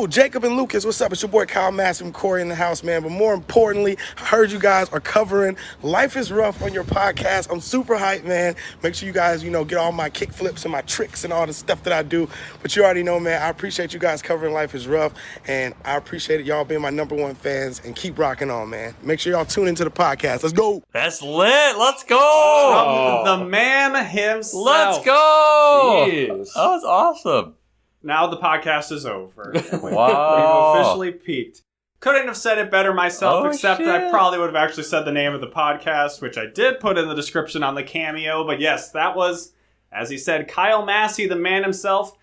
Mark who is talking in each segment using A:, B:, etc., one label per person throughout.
A: Yo, Jacob and Lucas, what's up? It's your boy Kyle Massey from Corey in the house, man. But more importantly, I heard you guys are covering Life is Rough on your podcast. I'm super hyped, man. Make sure you guys, get all my kick flips and my tricks and all the stuff that I do. But you already know, man, I appreciate you guys covering Life is Rough. And I appreciate y'all being my #1 fans. And keep rocking on, man. Make sure y'all tune into the podcast. Let's go.
B: That's lit. Let's go.
C: From the man himself.
B: Let's go.
C: Jeez.
B: That was awesome.
C: Now the podcast is over.
B: Wow.
C: We've officially peaked. Couldn't have said it better myself, except
B: shit.
C: I probably would have actually said the name of the podcast, which I did put in the description on the Cameo. But yes, that was, as he said, Kyle Massey, the man himself.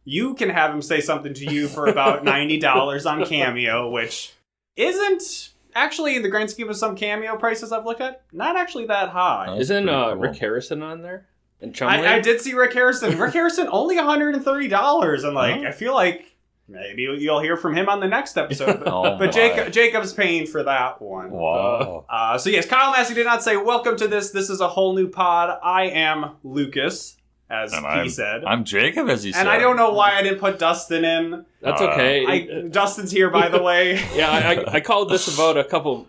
C: You can have him say something to you for about $90 on Cameo, which isn't actually, in the grand scheme of some Cameo prices I've looked at, not actually that high.
D: Isn't
B: cool.
D: Rick Harrison on there? And Chumley?
C: I did see Rick Harrison. Rick Harrison only $130, and I feel like maybe you'll hear from him on the next episode. But Jacob's paying for that one.
B: Wow.
C: So yes, Kyle Massey did not say welcome to this. This is a whole new pod. I am Lucas, as he said.
B: I'm Jacob, as he said.
C: And I don't know why I didn't put Dustin in.
D: That's okay.
C: Dustin's here, by the way.
D: Yeah, I called this about a couple,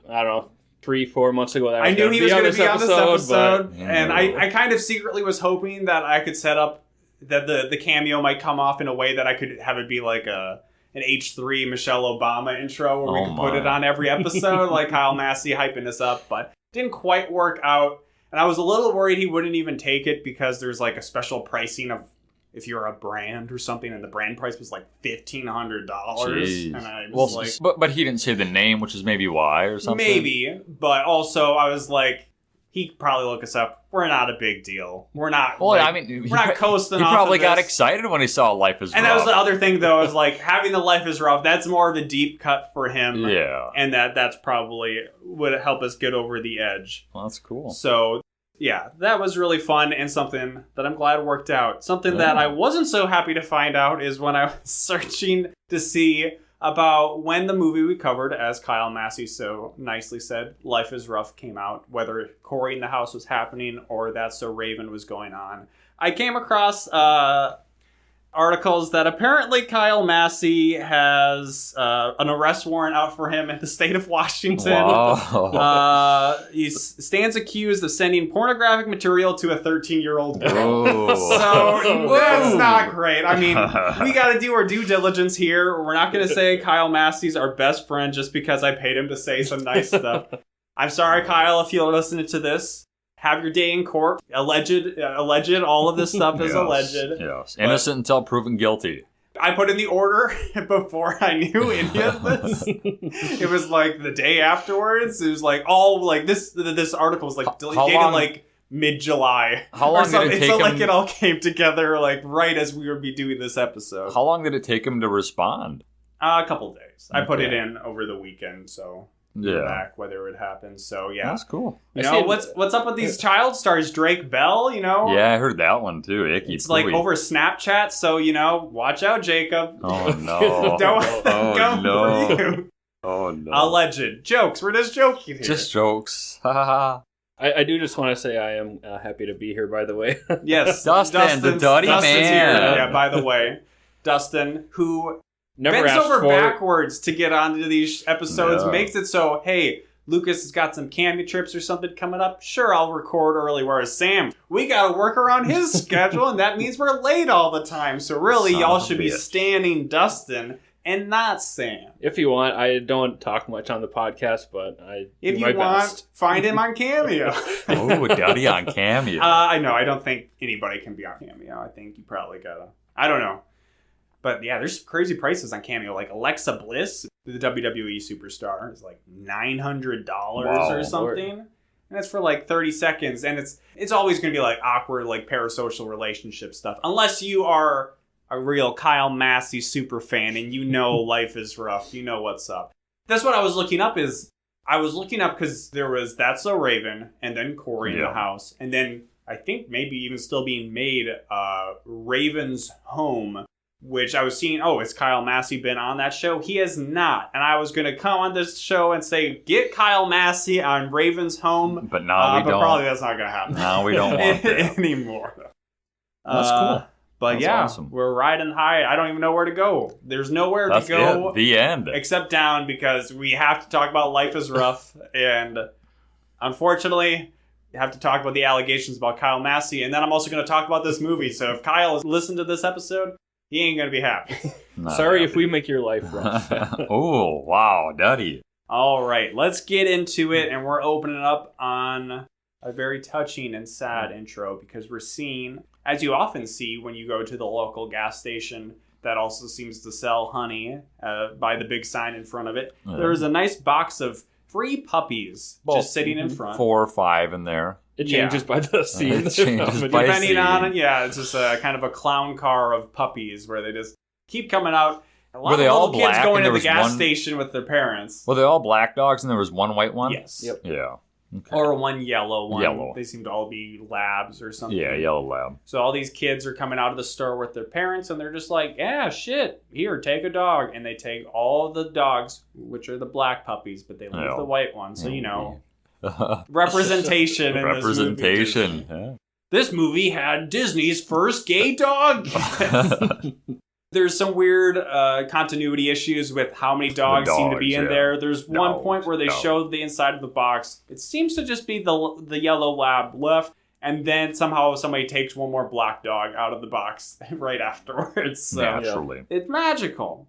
D: 3-4 months ago. That
C: I knew he was going to be on this episode,
D: but,
C: and I kind of secretly was hoping that I could set up that the Cameo might come off in a way that I could have it be like an H3 Michelle Obama intro where we could put it on every episode, like Kyle Massey hyping us up, but didn't quite work out. And I was a little worried he wouldn't even take it because there's like a special pricing of if you're a brand or something, and the brand price was like $1,500. And I was
B: but he didn't say the name, which is maybe why or something.
C: Maybe, but also I was like, he could probably look us up. We're not a big deal. We're not. Well, we're not coasting.
B: He
C: off
B: probably
C: of
B: got
C: this.
B: excited when he saw Life is Rough.
C: And that was the other thing, though. Is like having the Life is Rough. That's more of a deep cut for him.
B: Yeah,
C: and that's probably would help us get over the edge.
B: Well, that's cool.
C: So. Yeah, that was really fun and something that I'm glad worked out. Something that I wasn't so happy to find out is when I was searching to see about when the movie we covered, as Kyle Massey so nicely said, Life is Rough came out, whether Corey in the House was happening or That's So Raven was going on. I came across articles that apparently Kyle Massey has an arrest warrant out for him in the state of Washington.
B: Wow.
C: He stands accused of sending pornographic material to a 13-year-old girl.
B: Oh.
C: So that's not great. I mean, we got to do our due diligence here. We're not going to say Kyle Massey's our best friend just because I paid him to say some nice stuff. I'm sorry, Kyle, if you're listening to this. Have your day in court. Alleged. All of this stuff is alleged.
B: Yes. Innocent until proven guilty.
C: I put in the order before I knew any of this. It was like the day afterwards. It was like all like this article was like dated like mid-July.
B: How long did it take him?
C: Like it all came together like right as we would be doing this episode.
B: How long did it take him to respond?
C: A couple days. Okay. I put it in over the weekend, so. Back whether it happens. So yeah,
B: that's cool.
C: What's up with these child stars? Drake Bell,
B: Yeah, I heard that one too. Icky.
C: It's like over Snapchat, so watch out, Jacob.
B: Oh no!
C: Don't go for you.
B: Oh no!
C: Alleged jokes. We're just joking here.
B: Just jokes. Ha
D: I do just want to say I am happy to be here. By the way,
C: yes,
B: Dustin, the Duddy man.
C: Here. Yeah, by the way, Dustin, who. Bends over backwards to get onto these episodes, makes it so, hey, Lucas has got some cameo trips or something coming up. Sure, I'll record early. Whereas Sam, we got to work around his schedule, and that means we're late all the time. So really, y'all should be standing Dustin and not Sam.
D: If you want, I don't talk much on the podcast, but
C: if you want, find him on Cameo.
B: Oh, Duddy on Cameo.
C: I know. I don't think anybody can be on Cameo. I think you probably gotta. I don't know. But yeah, there's crazy prices on Cameo. Like Alexa Bliss, the WWE superstar, is like $900 or something. Lord. And it's for like 30 seconds. And it's always going to be like awkward, like parasocial relationship stuff. Unless you are a real Kyle Massey super fan and Life is Rough. You know what's up. That's what I was looking up because there was That's So Raven and then Corey in the House. And then I think maybe even still being made Raven's Home. Which I was seeing, has Kyle Massey been on that show? He has not. And I was going to come on this show and say, get Kyle Massey on Raven's Home.
B: But now we don't.
C: But probably that's not going to happen.
B: Now we don't want
C: that anymore.
B: That's cool.
C: But
B: That's
C: yeah,
B: awesome.
C: we're riding high. I don't even know where to go. There's nowhere
B: That's
C: to go
B: it. The end.
C: except down, because we have to talk about Life is Rough. And unfortunately, we have to talk about the allegations about Kyle Massey. And then I'm also going to talk about this movie. So if Kyle has listened to this episode, he ain't going to be happy.
D: Sorry if we make your life rough.
B: Oh, wow, Daddy.
C: All right, let's get into it. And we're opening up on a very touching and sad intro, because we're seeing, as you often see when you go to the local gas station that also seems to sell honey by the big sign in front of it, there's a nice box of free puppies just sitting in front.
B: 4 or 5 in there.
D: It changes by the scene.
B: It changes by
C: Depending
B: scene.
C: on it, yeah, it's just a kind of a clown car of puppies where they just keep coming out. A lot
B: Were they
C: of
B: all
C: little kids
B: black
C: going
B: and
C: to
B: there
C: the
B: was
C: gas
B: one-
C: station with their parents.
B: Were they all black dogs and there was one white one?
C: Yes.
D: Yep.
B: Yeah. Okay.
C: Or one yellow one.
B: Yellow.
C: They seem to all be labs or something.
B: Yeah, yellow lab.
C: So all these kids are coming out of the store with their parents, and they're just like, yeah, shit, here, take a dog. And they take all the dogs, which are the black puppies, but they leave
B: Yeah.
C: the white ones. So, you know, representation in
B: Representation.
C: this movie.
B: Yeah.
C: This movie had Disney's first gay dog. There's some weird continuity issues with how many dogs seem to be in
B: yeah.
C: there. There's one
B: Dogs,
C: point where they
B: dogs.
C: showed the inside of the box. It seems to just be the yellow lab left, and then somehow somebody takes one more black dog out of the box right afterwards. So
B: Naturally.
C: it's magical.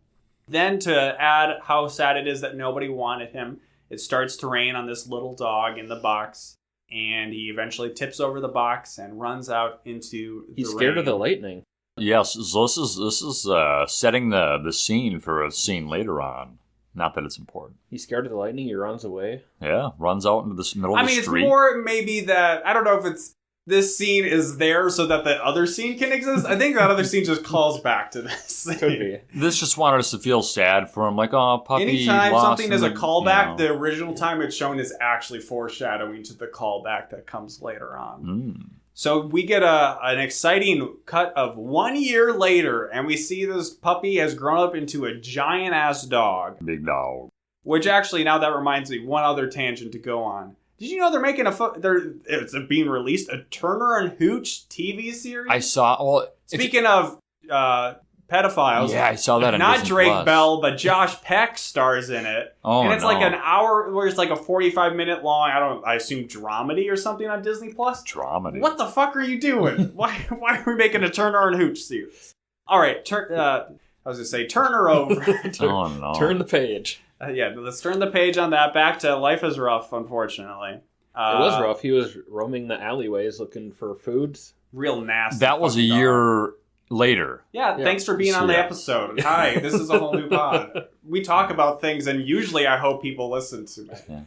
C: Then to add how sad it is that nobody wanted him, it starts to rain on this little dog in the box, and he eventually tips over the box and runs out into the
D: He's scared
C: rain.
D: of the lightning.
B: Yes, so this is setting the scene for a scene later on. Not that it's important.
D: He's scared of the lightning. He runs away.
B: Yeah, runs out into the middle of the
C: It's
B: street.
C: more maybe that, I don't know if it's this scene is there so that the other scene can exist. I think that other scene just calls back to this.
D: Could be.
B: This just wanted us to feel sad for him, like, oh, puppy.
C: Anytime
B: lost
C: something is a
B: in the-
C: callback,
B: you know.
C: the original time it's shown is actually foreshadowing to the callback that comes later on. So we get an exciting cut of 1 year later, and we see this puppy has grown up into a giant-ass dog.
B: Big dog.
C: Which actually, now that reminds me, one other tangent to go on. Did you know they're making it's being released, a Turner and Hooch TV series?
B: I saw. Well,
C: Speaking of pedophiles,
B: yeah, I saw that. On
C: not
B: Disney
C: Drake
B: Plus.
C: Bell, but Josh Peck stars in it.
B: Oh,
C: and it's
B: no.
C: like an hour, where it's like a 45-minute long, I assume dramedy or something on Disney Plus.
B: Dramedy.
C: What the fuck are you doing? Why are we making a Turner and Hooch series? All right, I was gonna say turn her over.
B: Oh no.
D: Turn the page.
C: Yeah, let's turn the page on that. Back to Life is Rough, unfortunately.
D: It was rough. He was roaming the alleyways looking for foods.
C: Real nasty.
B: That was a
C: fucking dog.
B: year later.
C: Yeah, thanks for being on the
B: Yeah.
C: episode. Hi, this is a whole new pod. We talk about things, and usually I hope people listen to me.
B: Yeah.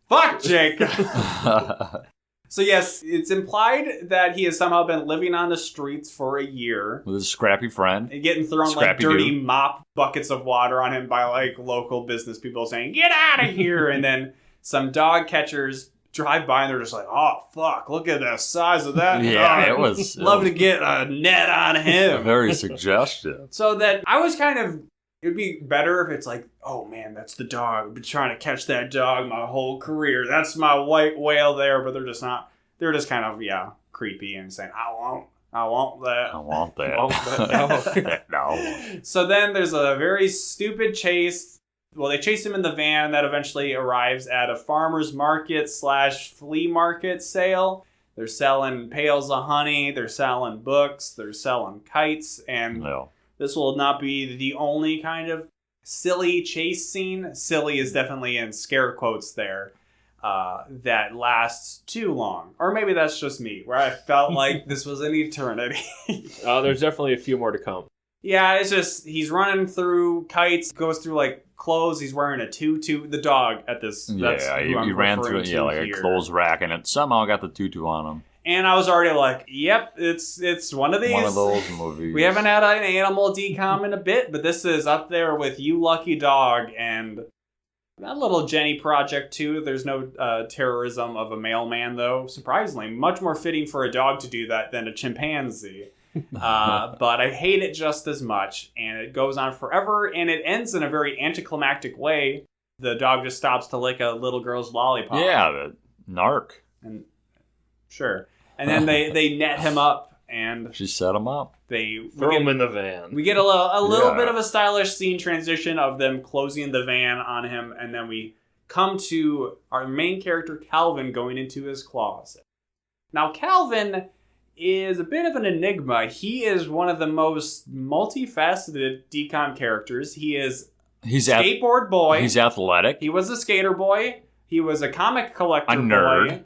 C: Fuck, Jake! So yes, it's implied that he has somehow been living on the streets for a year.
B: With his scrappy friend.
C: And getting thrown
B: Scrappy
C: like dirty
B: dude.
C: mop buckets of water on him by like local business people saying, "Get out of here!" And then some dog catchers drive by and they're just like, "Oh fuck! Look at the size of that
B: Yeah,
C: dog.
B: it was.
C: Love to get a net on him."
B: Very suggestive.
C: So that I was kind of, it would be better if it's like, oh man, that's the dog. I've been trying to catch that dog my whole career. That's my white whale there. But they're just not. They're just kind of, creepy and saying, I want that.
B: I want that.
C: I want that.
B: No.
C: So then there's a very stupid chase. Well, they chase him in the van that eventually arrives at a farmer's market / flea market sale. They're selling pails of honey. They're selling books. They're selling kites. And
B: No.
C: this will not be the only kind of silly chase scene. Silly is definitely in scare quotes there. That lasts too long. Or maybe that's just me, where I felt like this was an eternity.
D: There's definitely a few more to come.
C: Yeah, it's just, he's running through kites, goes through like clothes, he's wearing a tutu. The dog at this, that's
B: Yeah,
C: who I'm
B: he ran through
C: referring to
B: like
C: here.
B: a clothes rack and it somehow got the tutu on him.
C: And I was already like, yep, it's one of these.
B: One of those movies.
C: We haven't had an animal decom in a bit, but this is up there with You Lucky Dog and that little Jenny Project too. There's no terrorism of a mailman though. Surprisingly, much more fitting for a dog to do that than a chimpanzee. But I hate it just as much, and it goes on forever, and it ends in a very anticlimactic way. The dog just stops to lick a little girl's lollipop.
B: Yeah, the narc.
C: And sure. And then they net him up and
B: she set him up.
C: They
D: throw him in the van.
C: We get a little bit of a stylish scene transition of them closing the van on him, and then we come to our main character Calvin going into his closet. Now Calvin is a bit of an enigma. He is one of the most multifaceted DCOM characters. He's skateboard boy.
B: He's athletic.
C: He was a skater boy. He was a comic collector
B: a nerd.
C: boy.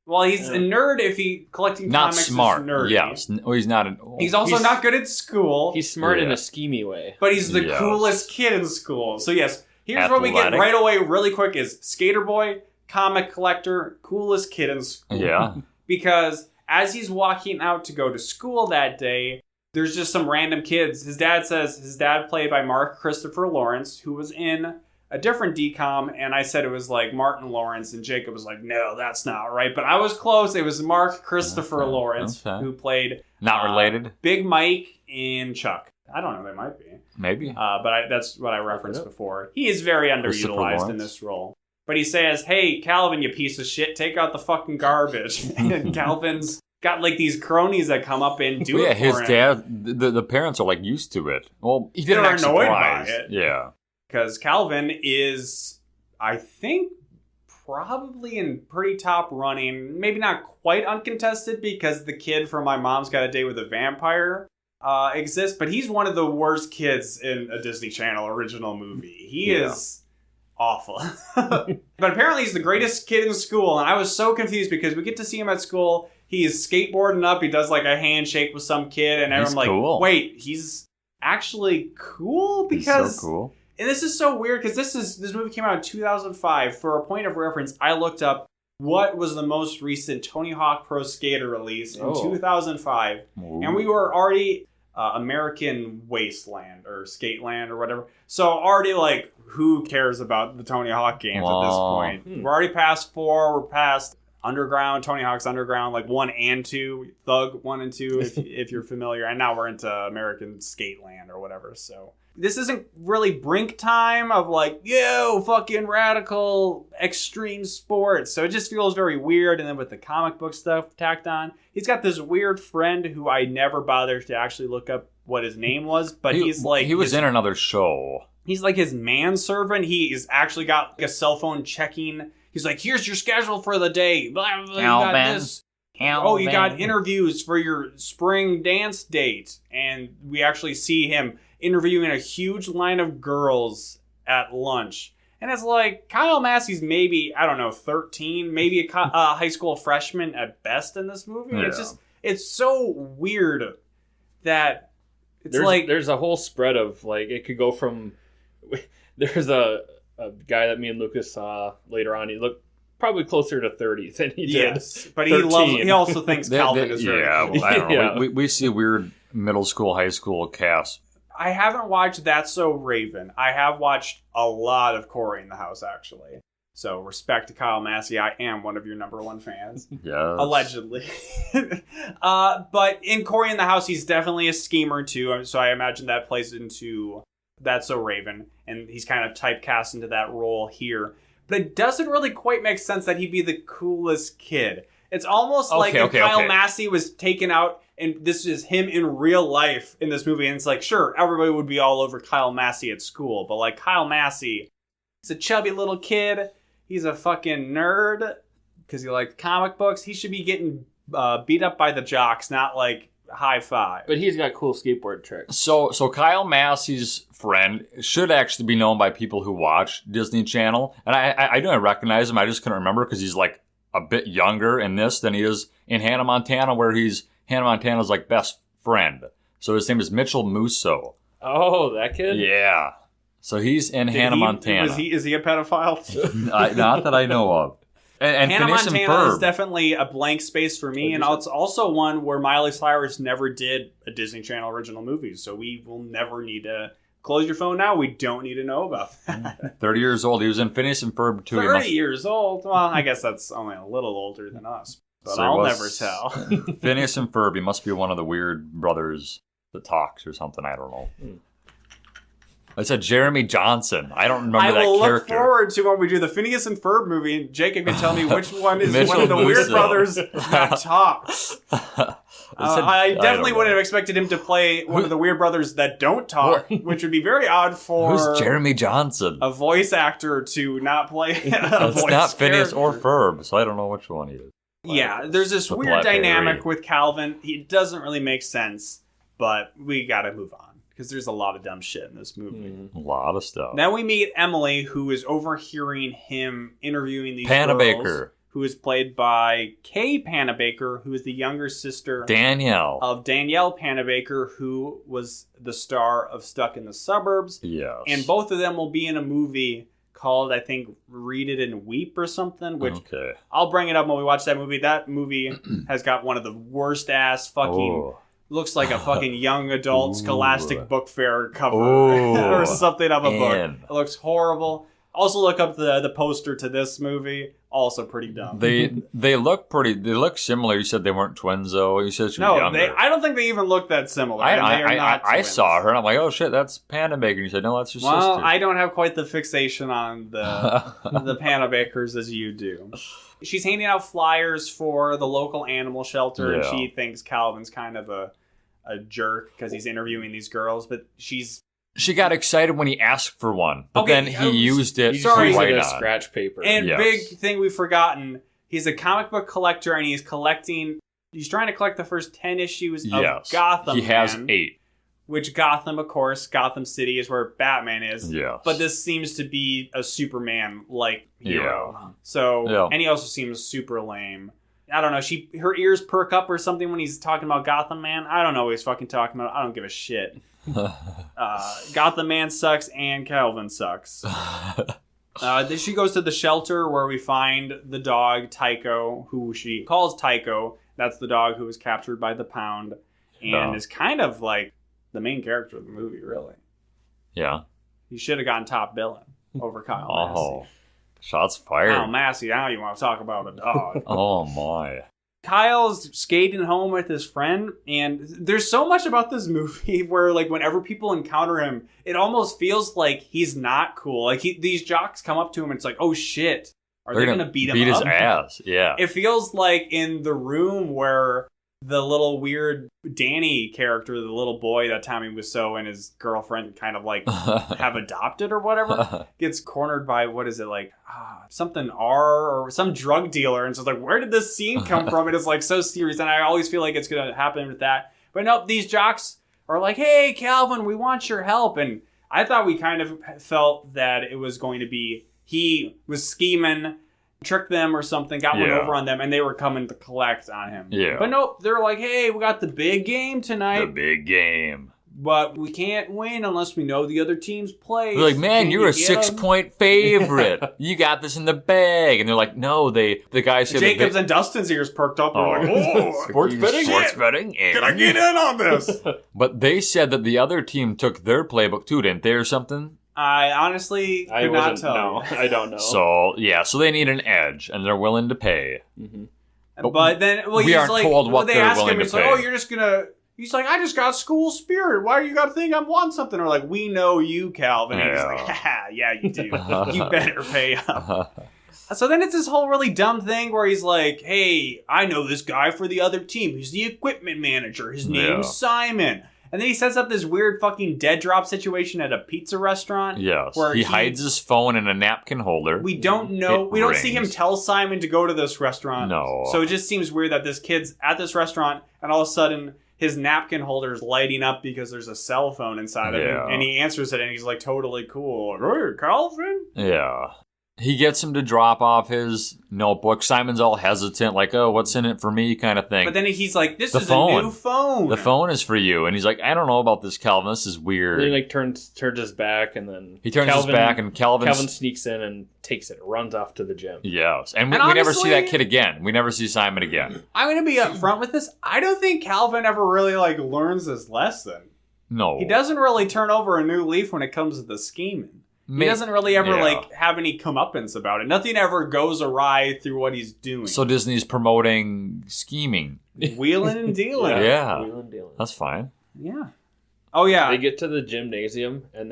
C: Well, he's a nerd if he collecting
B: not
C: comics
B: smart.
C: is nerdy.
B: Yes. Well, he's not.
C: He's also not good at school.
D: He's smart in a schemey way.
C: But he's the coolest kid in school. So yes, here's what we get right away really quick is skater boy, comic collector, coolest kid in school.
B: Yeah.
C: Because as he's walking out to go to school that day, there's just some random kids. His dad says, his dad played by Mark Christopher Lawrence, who was in a different DCOM, and I said it was like Martin Lawrence, and Jacob was like, no, that's not right. But I was close. It was Mark Christopher Lawrence, who played...
B: Not related?
C: Big Mike in Chuck. I don't know, they might be.
B: Maybe.
C: But that's what I referenced before. He is very underutilized in this role. But he says, hey, Calvin, you piece of shit, take out the fucking garbage. And Calvin's got like these cronies that come up and do it for
B: his
C: him.
B: dad, the parents are like used to it. Well, he didn't
C: They're
B: act
C: annoyed
B: surprised.
C: by it.
B: Yeah.
C: Because Calvin is, I think, probably in pretty top running. Maybe not quite uncontested because the kid from My Mom's Got a Date with a Vampire exists. But he's one of the worst kids in a Disney Channel original movie. He is awful. But apparently he's the greatest kid in school. And I was so confused because we get to see him at school. He is skateboarding up. He does like a handshake with some kid. And I'm like, wait, he's actually cool? Because...
B: He's so cool.
C: And this is so weird because this movie came out in 2005. For a point of reference, I looked up what was the most recent Tony Hawk Pro Skater release in 2005. Ooh. And we were already American Wasteland or Skateland or whatever. So already like, who cares about the Tony Hawk games at this point? We're already past 4. We're past Underground, Tony Hawk's Underground, like 1 and 2, Thug 1 and 2, if you're familiar. And now we're into American Skateland or whatever, so... This isn't really Brink time of like, yo, fucking radical extreme sports. So it just feels very weird. And then with the comic book stuff tacked on, he's got this weird friend who I never bothered to actually look up what his name was. But he's like...
B: He was in another show.
C: He's like his manservant. He's actually got like a cell phone checking. He's like, here's your schedule for the day. Blah, blah, you got this. Oh, you got interviews for your spring dance date. And we actually see him interviewing a huge line of girls at lunch. And it's like, Kyle Massey's maybe, I don't know, 13, maybe a high school freshman at best in this movie. Yeah. It's so weird that
D: there's a whole spread of, like, it could go from, there's a guy that me and Lucas saw later on. He looked probably closer to 30 than he did.
C: Yes, but he also thinks Calvin is very cool.
B: Well, I don't know. We see a weird middle school, high school cast.
C: I haven't watched That's So Raven. I have watched a lot of Corey in the House, actually. So, respect to Kyle Massey. I am one of your number one fans.
B: Yes.
C: Allegedly. But in Corey in the House, he's definitely a schemer, too. So, I imagine that plays into That's So Raven. And he's kind of typecast into that role here. But it doesn't really quite make sense that he'd be the coolest kid. It's almost like if Kyle Massey was taken out and this is him in real life in this movie. And it's like, sure, everybody would be all over Kyle Massey at school. But like Kyle Massey, he's a chubby little kid. He's a fucking nerd because he likes comic books. He should be getting beat up by the jocks, not like high five.
D: But he's got cool skateboard tricks.
B: So Kyle Massey's friend should actually be known by people who watch Disney Channel. And I don't recognize him. I just couldn't remember because he's like a bit younger in this than he is in Hannah Montana, where Hannah Montana's like best friend. So his name is Mitchell Musso.
D: Oh, that kid?
B: Yeah. So he's in Hannah Montana.
C: Is he a pedophile?
B: Not that I know of. And
C: Hannah Montana is definitely a blank space for me, and it's also one where Miley Cyrus never did a Disney Channel original movie, so we will never need to close your phone now. We don't need to know about that.
B: 30 years old. He was in Phineas and Ferb too.
C: 30 years old? Well, I guess that's only a little older than us, but so I'll never tell.
B: Phineas and Ferb. He must be one of the weird brothers that talks or something. I don't know. I said Jeremy Johnson. I don't remember that
C: I will look
B: character.
C: forward to when we do the Phineas and Ferb movie. And Jacob can tell me which one is
B: Mitchell
C: one of the Weird
B: Musso.
C: Brothers that talks. I definitely wouldn't have expected him to play one of the Weird Brothers that don't talk, which would be very odd for
B: Who's Jeremy Johnson?
C: a voice actor to not play a
B: It's
C: voice
B: not Phineas
C: character.
B: or Ferb, so I don't know which one he is.
C: Yeah, there's this
B: With
C: weird
B: Black
C: dynamic
B: Harry.
C: with Calvin. He doesn't really make sense, but we gotta move on because there's a lot of dumb shit in this movie.
B: A lot of stuff.
C: Then we meet Emily, who is overhearing him interviewing these
B: Panabaker.
C: girls, who is played by Kay Panabaker, who is the younger sister
B: Danielle.
C: of Danielle Panabaker, who was the star of Stuck in the Suburbs.
B: Yes.
C: And both of them will be in a movie called, I think, Read It and Weep or something, which
B: Okay.
C: I'll bring it up when we watch that movie. That movie has got one of the worst ass fucking...
B: Oh.
C: Looks like a fucking young adult Scholastic Book Fair cover
B: Ooh.
C: or something of a book.
B: Man.
C: It looks horrible. Also look up the poster to this movie. Also pretty dumb.
B: They look pretty. They look similar. You said they weren't twins, though. You said she was
C: no,
B: younger.
C: I don't think they even look that similar. and they are not
B: I
C: twins.
B: saw her and I'm like, oh shit, that's Panabaker. And you said, no, that's your
C: Well,
B: sister.
C: I don't have quite the fixation on the Panabakers as you do. She's handing out flyers for the local animal shelter, and
B: Yeah.
C: she thinks Calvin's kind of a jerk because he's interviewing these girls, but she's
B: She got excited when he asked for one, but
C: Okay,
B: then he used it
D: You
B: to
D: just use
B: write
D: it as
B: on.
D: scratch paper.
C: And
B: Yes.
C: big thing we've forgotten, he's a comic book collector and he's trying to collect the first 10 issues of
B: Yes.
C: Gotham.
B: He has
C: Man,
B: 8.
C: which Gotham, of course, Gotham City is where Batman is.
B: Yes.
C: But this seems to be a Superman-like hero.
B: Yeah.
C: So,
B: Yeah.
C: and he also seems super lame. I don't know, her ears perk up or something when he's talking about Gotham Man. I don't know what he's fucking talking about. I don't give a shit. Gotham Man sucks and Calvin sucks. Then she goes to the shelter where we find the dog Tycho, who she calls Tycho. That's the dog who was captured by the Pound and is kind of like the main character of the movie, really.
B: Yeah.
C: He should have gotten top billing over Kyle
B: Oh,
C: Massey.
B: shots fired.
C: Kyle Massey, now you want to talk about a dog.
B: Oh my.
C: Kyle's skating home with his friend, and there's so much about this movie where, like, whenever people encounter him, it almost feels like he's not cool. Like, these jocks come up to him, and it's like, oh shit, are they gonna beat him
B: Beat
C: up?
B: his ass. Yeah.
C: It feels like in the room where the little weird Danny character, the little boy that Tommy Wiseau and his girlfriend kind of like have adopted or whatever, gets cornered by, what is it, like something R or some drug dealer, and so it's like, where did this scene come from? And it's like so serious, and I always feel like it's gonna happen with that. But nope, these jocks are like, hey Calvin, we want your help. And I thought we kind of felt that it was going to be he was scheming, tricked them or something, got one over on them, and they were coming to collect on him.
B: Yeah.
C: But nope, they're like, hey, we got the big game tonight.
B: The big game.
C: But we can't win unless we know the other team's plays.
B: They're like, man,
C: Can
B: you're a
C: you get 'em?"
B: 6-point favorite. You got this in the bag. And they're like, no, the guy said
C: Jacob's and Dustin's ears perked up. They're like, oh,
B: sports betting? Sports betting?
C: can I get in on this?
B: But they said that the other team took their playbook too, didn't they, or something?
C: I honestly could not tell.
D: No, I don't know.
B: So, yeah, so they need an edge, and they're willing to pay.
D: Mm-hmm.
C: But then, well,
B: we
C: he's
B: aren't
C: like,
B: told what
C: they
B: they're
C: ask
B: willing
C: him,
B: to
C: he's like,
B: pay.
C: oh, you're just gonna. He's like, I just got school spirit. Why do you got to think I want something? Or like, we know you, Calvin. And he's like, haha, yeah, you do. You better pay up. So then it's this whole really dumb thing where he's like, hey, I know this guy for the other team. He's the equipment manager. His name's Simon. And then he sets up this weird fucking dead drop situation at a pizza restaurant.
B: Yes.
C: Where
B: he hides his phone in a napkin holder.
C: We don't know. We don't see him tell Simon to go to this restaurant.
B: No.
C: So it just seems weird that this kid's at this restaurant and all of a sudden his napkin holder is lighting up because there's a cell phone inside of him. And he answers it and he's like totally cool. Like, hey, Calvin?
B: Yeah. He gets him to drop off his notebook. Simon's all hesitant, like, oh, what's in it for me kind of thing.
C: But then he's like, this is
B: phone.
C: a new phone.
B: The phone is for you. And he's like, I don't know about this, Calvin. This is weird.
D: And he like turns his back, and then
B: He turns his back, and Calvin
D: sneaks in and takes it, runs off to the gym.
B: Yes. And we
C: And
B: never see that
C: honestly-
B: kid again. We never see Simon again.
C: I'm going to be upfront with this. I don't think Calvin ever really like learns his lesson.
B: No.
C: He doesn't really turn over a new leaf when it comes to the scheming. He doesn't really ever like have any comeuppance about it. Nothing ever goes awry through what he's doing.
B: So Disney's promoting scheming.
C: Wheeling and dealing.
B: Yeah.
D: Wheeling, dealing.
B: That's fine.
C: Yeah. Oh yeah,
D: They get to the gymnasium, and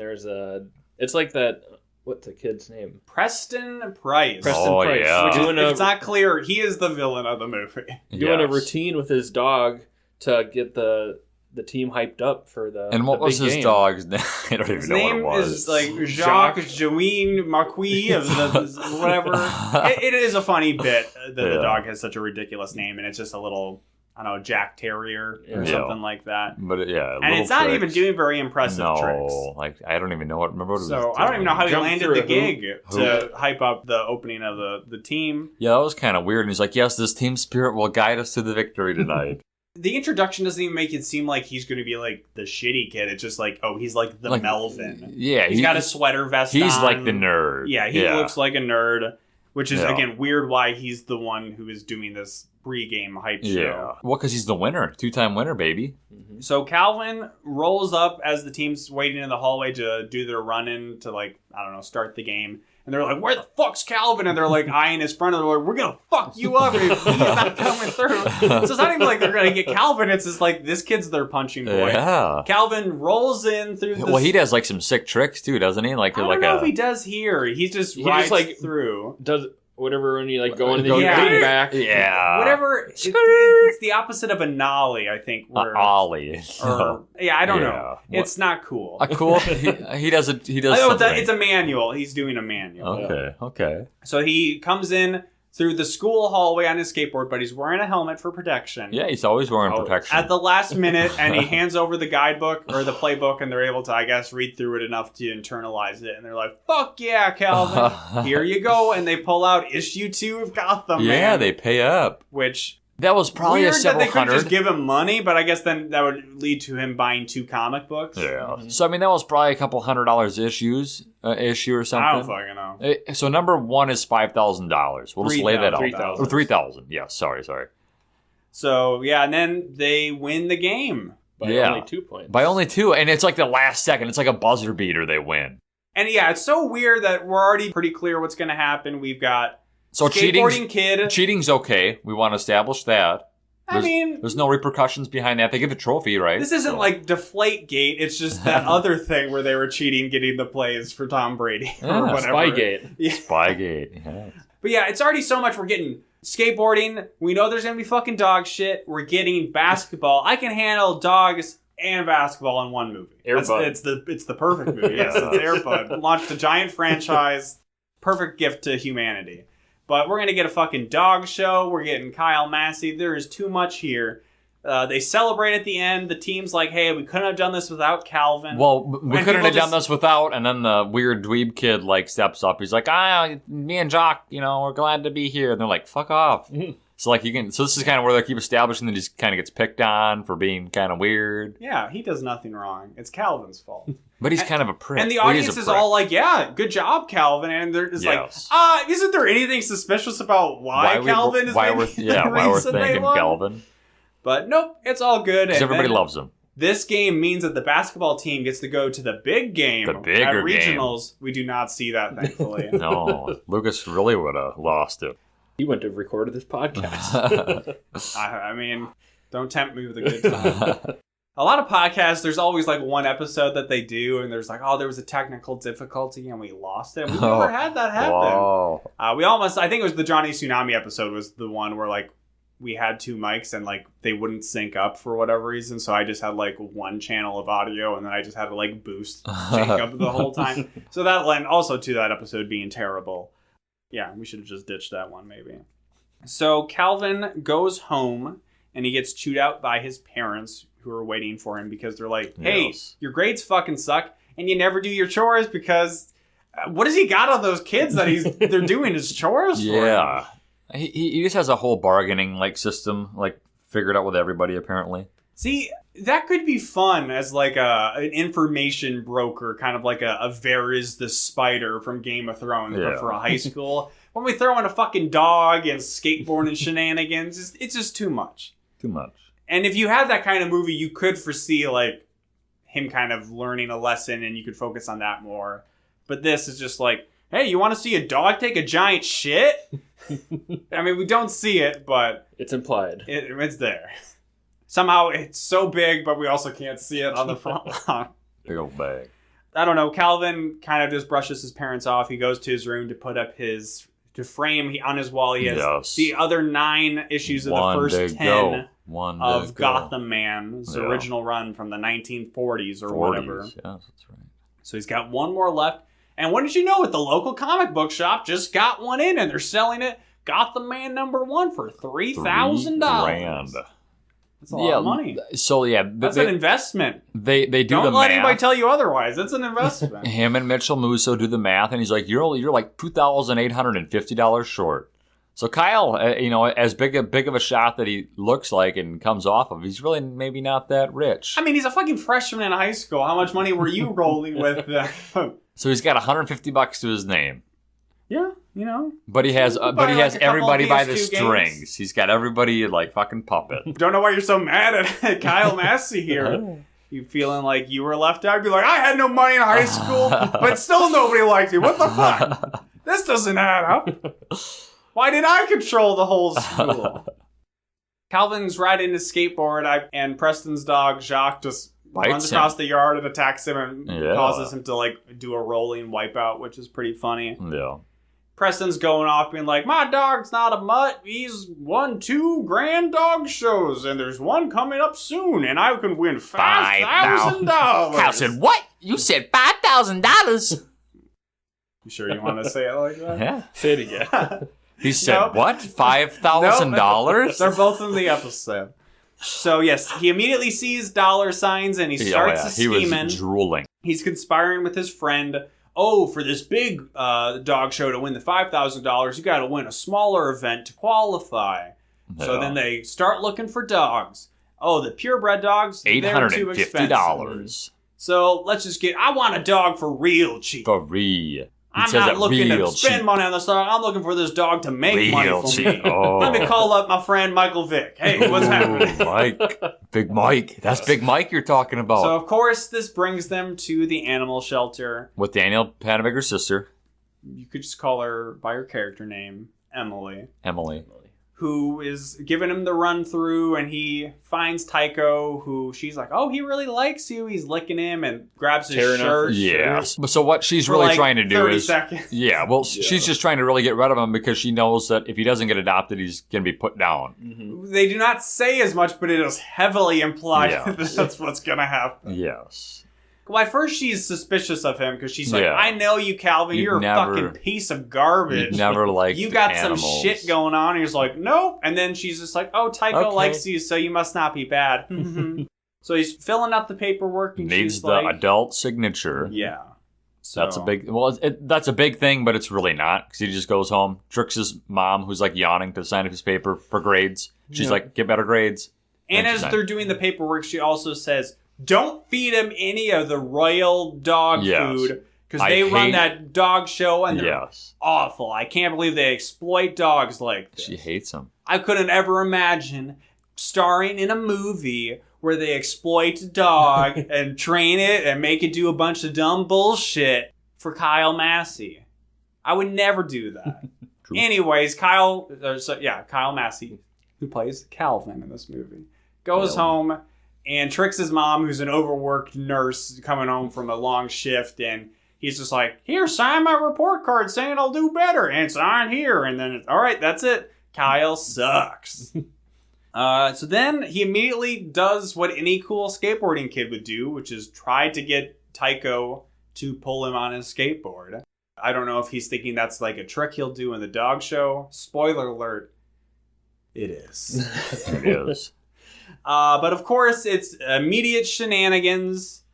D: it's like that. What's the kid's name?
C: Preston Price.
D: Preston Price.
B: Yeah.
C: Which is,
D: Doing
C: it's not clear. He is the villain of the movie.
D: doing a
B: Yes.
D: routine with his dog to get the team hyped up for the
B: And what
D: the
B: was
D: big
B: his
D: game.
B: dog's name? I don't even
C: His
B: know what it
C: name
B: was.
C: is like Jacques Jouin Marquis of the whatever. It is a funny bit that the
B: Yeah.
C: dog has such a ridiculous name, and it's just a little, I don't know, Jack Terrier or
D: Yeah.
C: something like that.
B: But yeah,
C: And
B: little
C: it's not
B: tricks.
C: even doing very impressive
B: no,
C: tricks.
B: like I don't even know what. Remember what it was
C: So I don't even know how he
D: Jump
C: landed
D: through
C: the
D: a
C: gig
B: hoop.
C: to hype up the opening of the team.
B: Yeah, that was kind of weird. And he's like, "Yes, this team spirit will guide us to the victory tonight."
C: The introduction doesn't even make it seem like he's going to be like the shitty kid. It's just like, oh, he's like the
B: Like,
C: Melvin.
B: Yeah,
C: He's got a sweater vest
B: He's
C: on.
B: like the nerd.
C: Yeah, he looks like a nerd, which is,
B: Yeah.
C: again, weird why he's the one who is doing this pre-game hype
B: Yeah.
C: show.
B: Well, because he's the winner, 2-time winner, baby.
C: So Calvin rolls up as the team's waiting in the hallway to do their run-in to, like, I don't know, start the game. And they're like, where the fuck's Calvin? And they're like eyeing his friend and they're like, we're going to fuck you up if he's not coming through. So it's not even like they're going to get Calvin. It's just like, this kid's their punching boy.
B: Yeah.
C: Calvin rolls in through the...
B: Well, he does like some sick tricks too, doesn't he? Like
C: I don't
B: like
C: know
B: a
C: if he does here. He just
D: He
C: rides
D: just, like,
C: through.
D: Does whatever when you like go in and
B: Go-
D: you
C: Yeah.
D: lean back.
B: yeah,
C: Whatever. It's the opposite of a nollie, I think. Where,
B: ollie.
C: or, yeah, I don't know.
B: Yeah.
C: It's not cool.
B: A cool. He does it. He does.
C: I know
B: something.
C: it's a manual. He's doing a manual.
B: Okay.
C: So he comes in through the school hallway on his skateboard, but he's wearing a helmet for protection.
B: Yeah, he's always wearing
D: Always.
B: protection.
C: At the last minute, and he hands over the guidebook or the playbook, and they're able to, I guess, read through it enough to internalize it. And they're like, fuck yeah, Calvin. Here you go. And they pull out issue 2 of Gotham,
B: yeah,
C: man.
B: they pay up.
C: Which...
B: That was probably
C: weird
B: a
C: that
B: several
C: they couldn't
B: hundred.
C: just give him money, but I guess then that would lead to him buying 2 comic books.
B: Yeah. So I mean, that was probably a couple $100 issue or something.
C: I don't fucking know.
B: So number 1 is $5,000. We'll just lay that out.
C: 3,000.
B: Or 3,000. Yeah. Sorry.
C: So yeah, and then they win the game.
D: By
B: Yeah.
D: only 2 points.
B: By only 2, and it's like the last second. It's like a buzzer beater. They win.
C: And yeah, it's so weird that we're already pretty clear what's going to happen. We've got
B: So
C: skateboarding kid.
B: cheating's okay. We want to establish that.
C: I mean,
B: There's no repercussions behind that. They get the trophy, right?
C: this isn't
B: So-
C: like Deflategate. It's just that other thing where they were cheating, getting the plays for Tom Brady or
B: Yeah,
C: whatever.
D: Spygate.
C: Yeah.
B: Spygate. Yeah.
C: But yeah, it's already so much. We're getting skateboarding. We know there's going to be fucking dog shit. We're getting basketball. I can handle dogs and basketball in one movie.
D: Air Bud.
C: It's the perfect movie. Yes, it's Air Bud. Launched a giant franchise. Perfect gift to humanity. But we're going to get a fucking dog show. We're getting Kyle Massey. There is too much here. They celebrate at the end. The team's like, hey, we couldn't have done this without Calvin.
B: Well, we
C: And
B: couldn't
C: people
B: have done
C: just-
B: this without, and then the weird dweeb kid like steps up. He's like, me and Jock, we're glad to be here. And they're like, fuck off. So like so this is kind of where they keep establishing that he kind of gets picked on for being kind of weird.
C: Yeah, he does nothing wrong. It's Calvin's fault.
B: But he's kind of a prick.
C: And the
B: Well, he
C: audience is
B: a prick.
C: all like, yeah, good job, Calvin. And they're just
B: Yes.
C: like, isn't there anything suspicious about why Calvin is
B: why
C: maybe
B: we're
C: the
B: why we're
C: reason they
B: thanking
C: won?
B: Calvin.
C: But nope, it's all good.
B: Because
C: And
B: everybody
C: then
B: loves him.
C: This game means that the basketball team gets to go to the big game.
B: The bigger
C: At regionals, we do not see that, thankfully.
B: No, Lucas really would have lost it.
D: He wouldn't have recorded this podcast.
C: I mean, don't tempt me with a good time. A lot of podcasts, there's always like one episode that they do, and there's like, there was a technical difficulty and we lost it. We've never had that happen.
B: Wow.
C: I think it was the Johnny Tsunami episode was the one where like we had 2 mics and like they wouldn't sync up for whatever reason. So I just had like one channel of audio and then I just had to like boost Jacob the whole time. So that led also to that episode being terrible. Yeah, we should have just ditched that one maybe. So Calvin goes home and he gets chewed out by his parents who are waiting for him because they're like, hey,
B: Yes.
C: your grades fucking suck and you never do your chores because what has he got on those kids that they're doing his chores for him?
B: Yeah. He just has a whole bargaining like system like figured out with everybody apparently.
C: See, that could be fun as like an information broker, kind of like a Varys the Spider from Game of Thrones,
B: Yeah.
C: but for a high school. When we throw in a fucking dog and skateboarding shenanigans, it's just too much.
B: Too much.
C: And if you had that kind of movie, you could foresee like him kind of learning a lesson and you could focus on that more. But this is just like, hey, you want to see a dog take a giant shit? I mean, we don't see it, but
D: It's implied.
C: it's there. Somehow it's so big, but we also can't see it on the front lawn.
B: Big old bag.
C: I don't know. Calvin kind of just brushes his parents off. He goes to his room to put up to frame on his wall. He has the other 9 issues of the first 10 of Gotham Man's original run from the 1940s or whatever.
B: Yes, that's right.
C: So he's got one more left. And what did you know? At the local comic book shop, just got one in, and they're selling it. Gotham Man #1 for $3,000. That's a lot of money.
B: So
C: that's an investment.
B: They do
C: Don't
B: the
C: let
B: math.
C: anybody tell you otherwise. It's an investment.
B: Him and Mitchell Musso do the math, and he's like, "You're like $2,850 short." So Kyle, as big of a shot that he looks like and comes off of, he's really maybe not that rich.
C: I mean, he's a fucking freshman in high school. How much money were you rolling with?
B: So he's got $150 to his name.
C: Yeah,
B: But he has
C: like
B: everybody by the
C: PS2
B: strings.
C: games.
B: He's got everybody like fucking puppet.
C: Don't know why you're so mad at Kyle Massey here. You feeling like you were left out? You'd be like, I had no money in high school, but still nobody liked me. What the fuck? This doesn't add up. Why did I control the whole school? Calvin's riding his skateboard, and Preston's dog, Jacques, just runs across the yard and attacks him and causes him to do a rolling wipeout, which is pretty funny.
B: Yeah.
C: Preston's going off being like, my dog's not a mutt. He's won 2 grand dog shows, and there's one coming up soon, and I can win $5,000.
B: Kyle said, what? You said $5,000?
C: You sure you want to say it like that?
B: Yeah.
D: Say it again.
B: He said, what? $5,000?
C: They're both in the episode. So, yes, he immediately sees dollar signs, and he starts scheming.
B: He was drooling.
C: He's conspiring with his friend. Oh, for this big dog show to win the $5,000, you got to win a smaller event to qualify. Yeah. So then they start looking for dogs. Oh, the purebred dogs, they're too expensive.
B: $850.
C: So let's just I want a dog for real cheap.
B: For real.
C: I'm not looking to spend money on this dog. I'm looking for this dog to make money for me.
B: Oh.
C: Let me call up my friend Michael Vick. Hey, what's happening?
B: Mike. Big Mike. That's Big Mike you're talking about.
C: So, of course, this brings them to the animal shelter.
B: With Danielle Panavigar's sister.
C: You could just call her by her character name, Emily. Who is giving him the run through, and he finds Tycho, who she's like, oh, he really likes you. He's licking him and grabs his shirt.
B: Yeah. So what she's really trying to do
C: 30
B: is...
C: seconds.
B: Yeah, well, she's just trying to really get rid of him because she knows that if he doesn't get adopted, he's going to be put down.
C: Mm-hmm. They do not say as much, but it is heavily implied that that's what's going to happen.
B: Yes.
C: Well, at first she's suspicious of him because she's like, I know you, Calvin. You're a fucking piece of garbage.
B: You've never liked
C: You got
B: animals.
C: some shit going on. And he's like, nope. And then she's just like, oh, Tycho likes you, so you must not be bad. So he's filling out the paperwork. And
B: needs
C: she's
B: the
C: like,
B: adult signature.
C: Yeah. So
B: that's a big... Well, that's a big thing, but it's really not. Because he just goes home, tricks his mom, who's like yawning to sign up his paper for grades. She's like, get better grades.
C: And as they're doing the paperwork, she also says... Don't feed him any of the royal dog food because they run that dog show and they're awful. I can't believe they exploit dogs like this.
B: She hates them.
C: I couldn't ever imagine starring in a movie where they exploit a dog and train it and make it do a bunch of dumb bullshit for Kyle Massey. I would never do that. Anyways, Kyle Massey, who plays Calvin in this movie, goes home and tricks his mom, who's an overworked nurse coming home from a long shift, and he's just like, here, sign my report card saying I'll do better, and sign here, and then, all right, that's it. Kyle sucks. So then he immediately does what any cool skateboarding kid would do, which is try to get Tycho to pull him on his skateboard. I don't know if he's thinking that's like a trick he'll do in the dog show. Spoiler alert, it is.
B: It is.
C: But of course, it's immediate shenanigans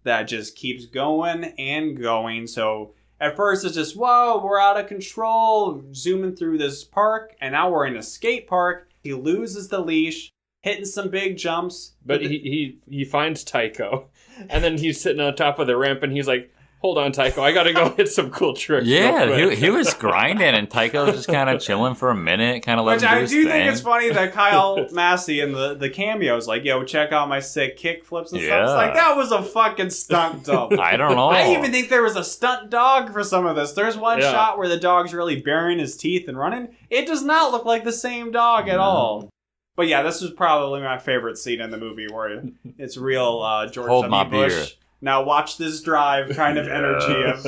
C: that just keeps going and going. So at first it's just, whoa, we're out of control, zooming through this park, and now we're in a skate park. He loses the leash, hitting some big jumps.
D: But he finds Tycho, and then he's sitting on top of the ramp, and he's like, hold on, Tycho, I gotta go hit some cool tricks.
B: Yeah, he was grinding, and Tycho was just kind of chilling for a minute, kind of letting him do his thing.
C: I do think it's funny that Kyle Massey in the cameo is like, yo, check out my sick kick flips and stuff. It's like, that was a fucking stunt double.
B: I don't know.
C: I even think there was a stunt dog for some of this. There's one shot where the dog's really burying his teeth and running. It does not look like the same dog at all. But yeah, this was probably my favorite scene in the movie where it's real George
B: Hold
C: W.
B: my
C: Bush.
B: beer.
C: Now watch this drive kind of energy of,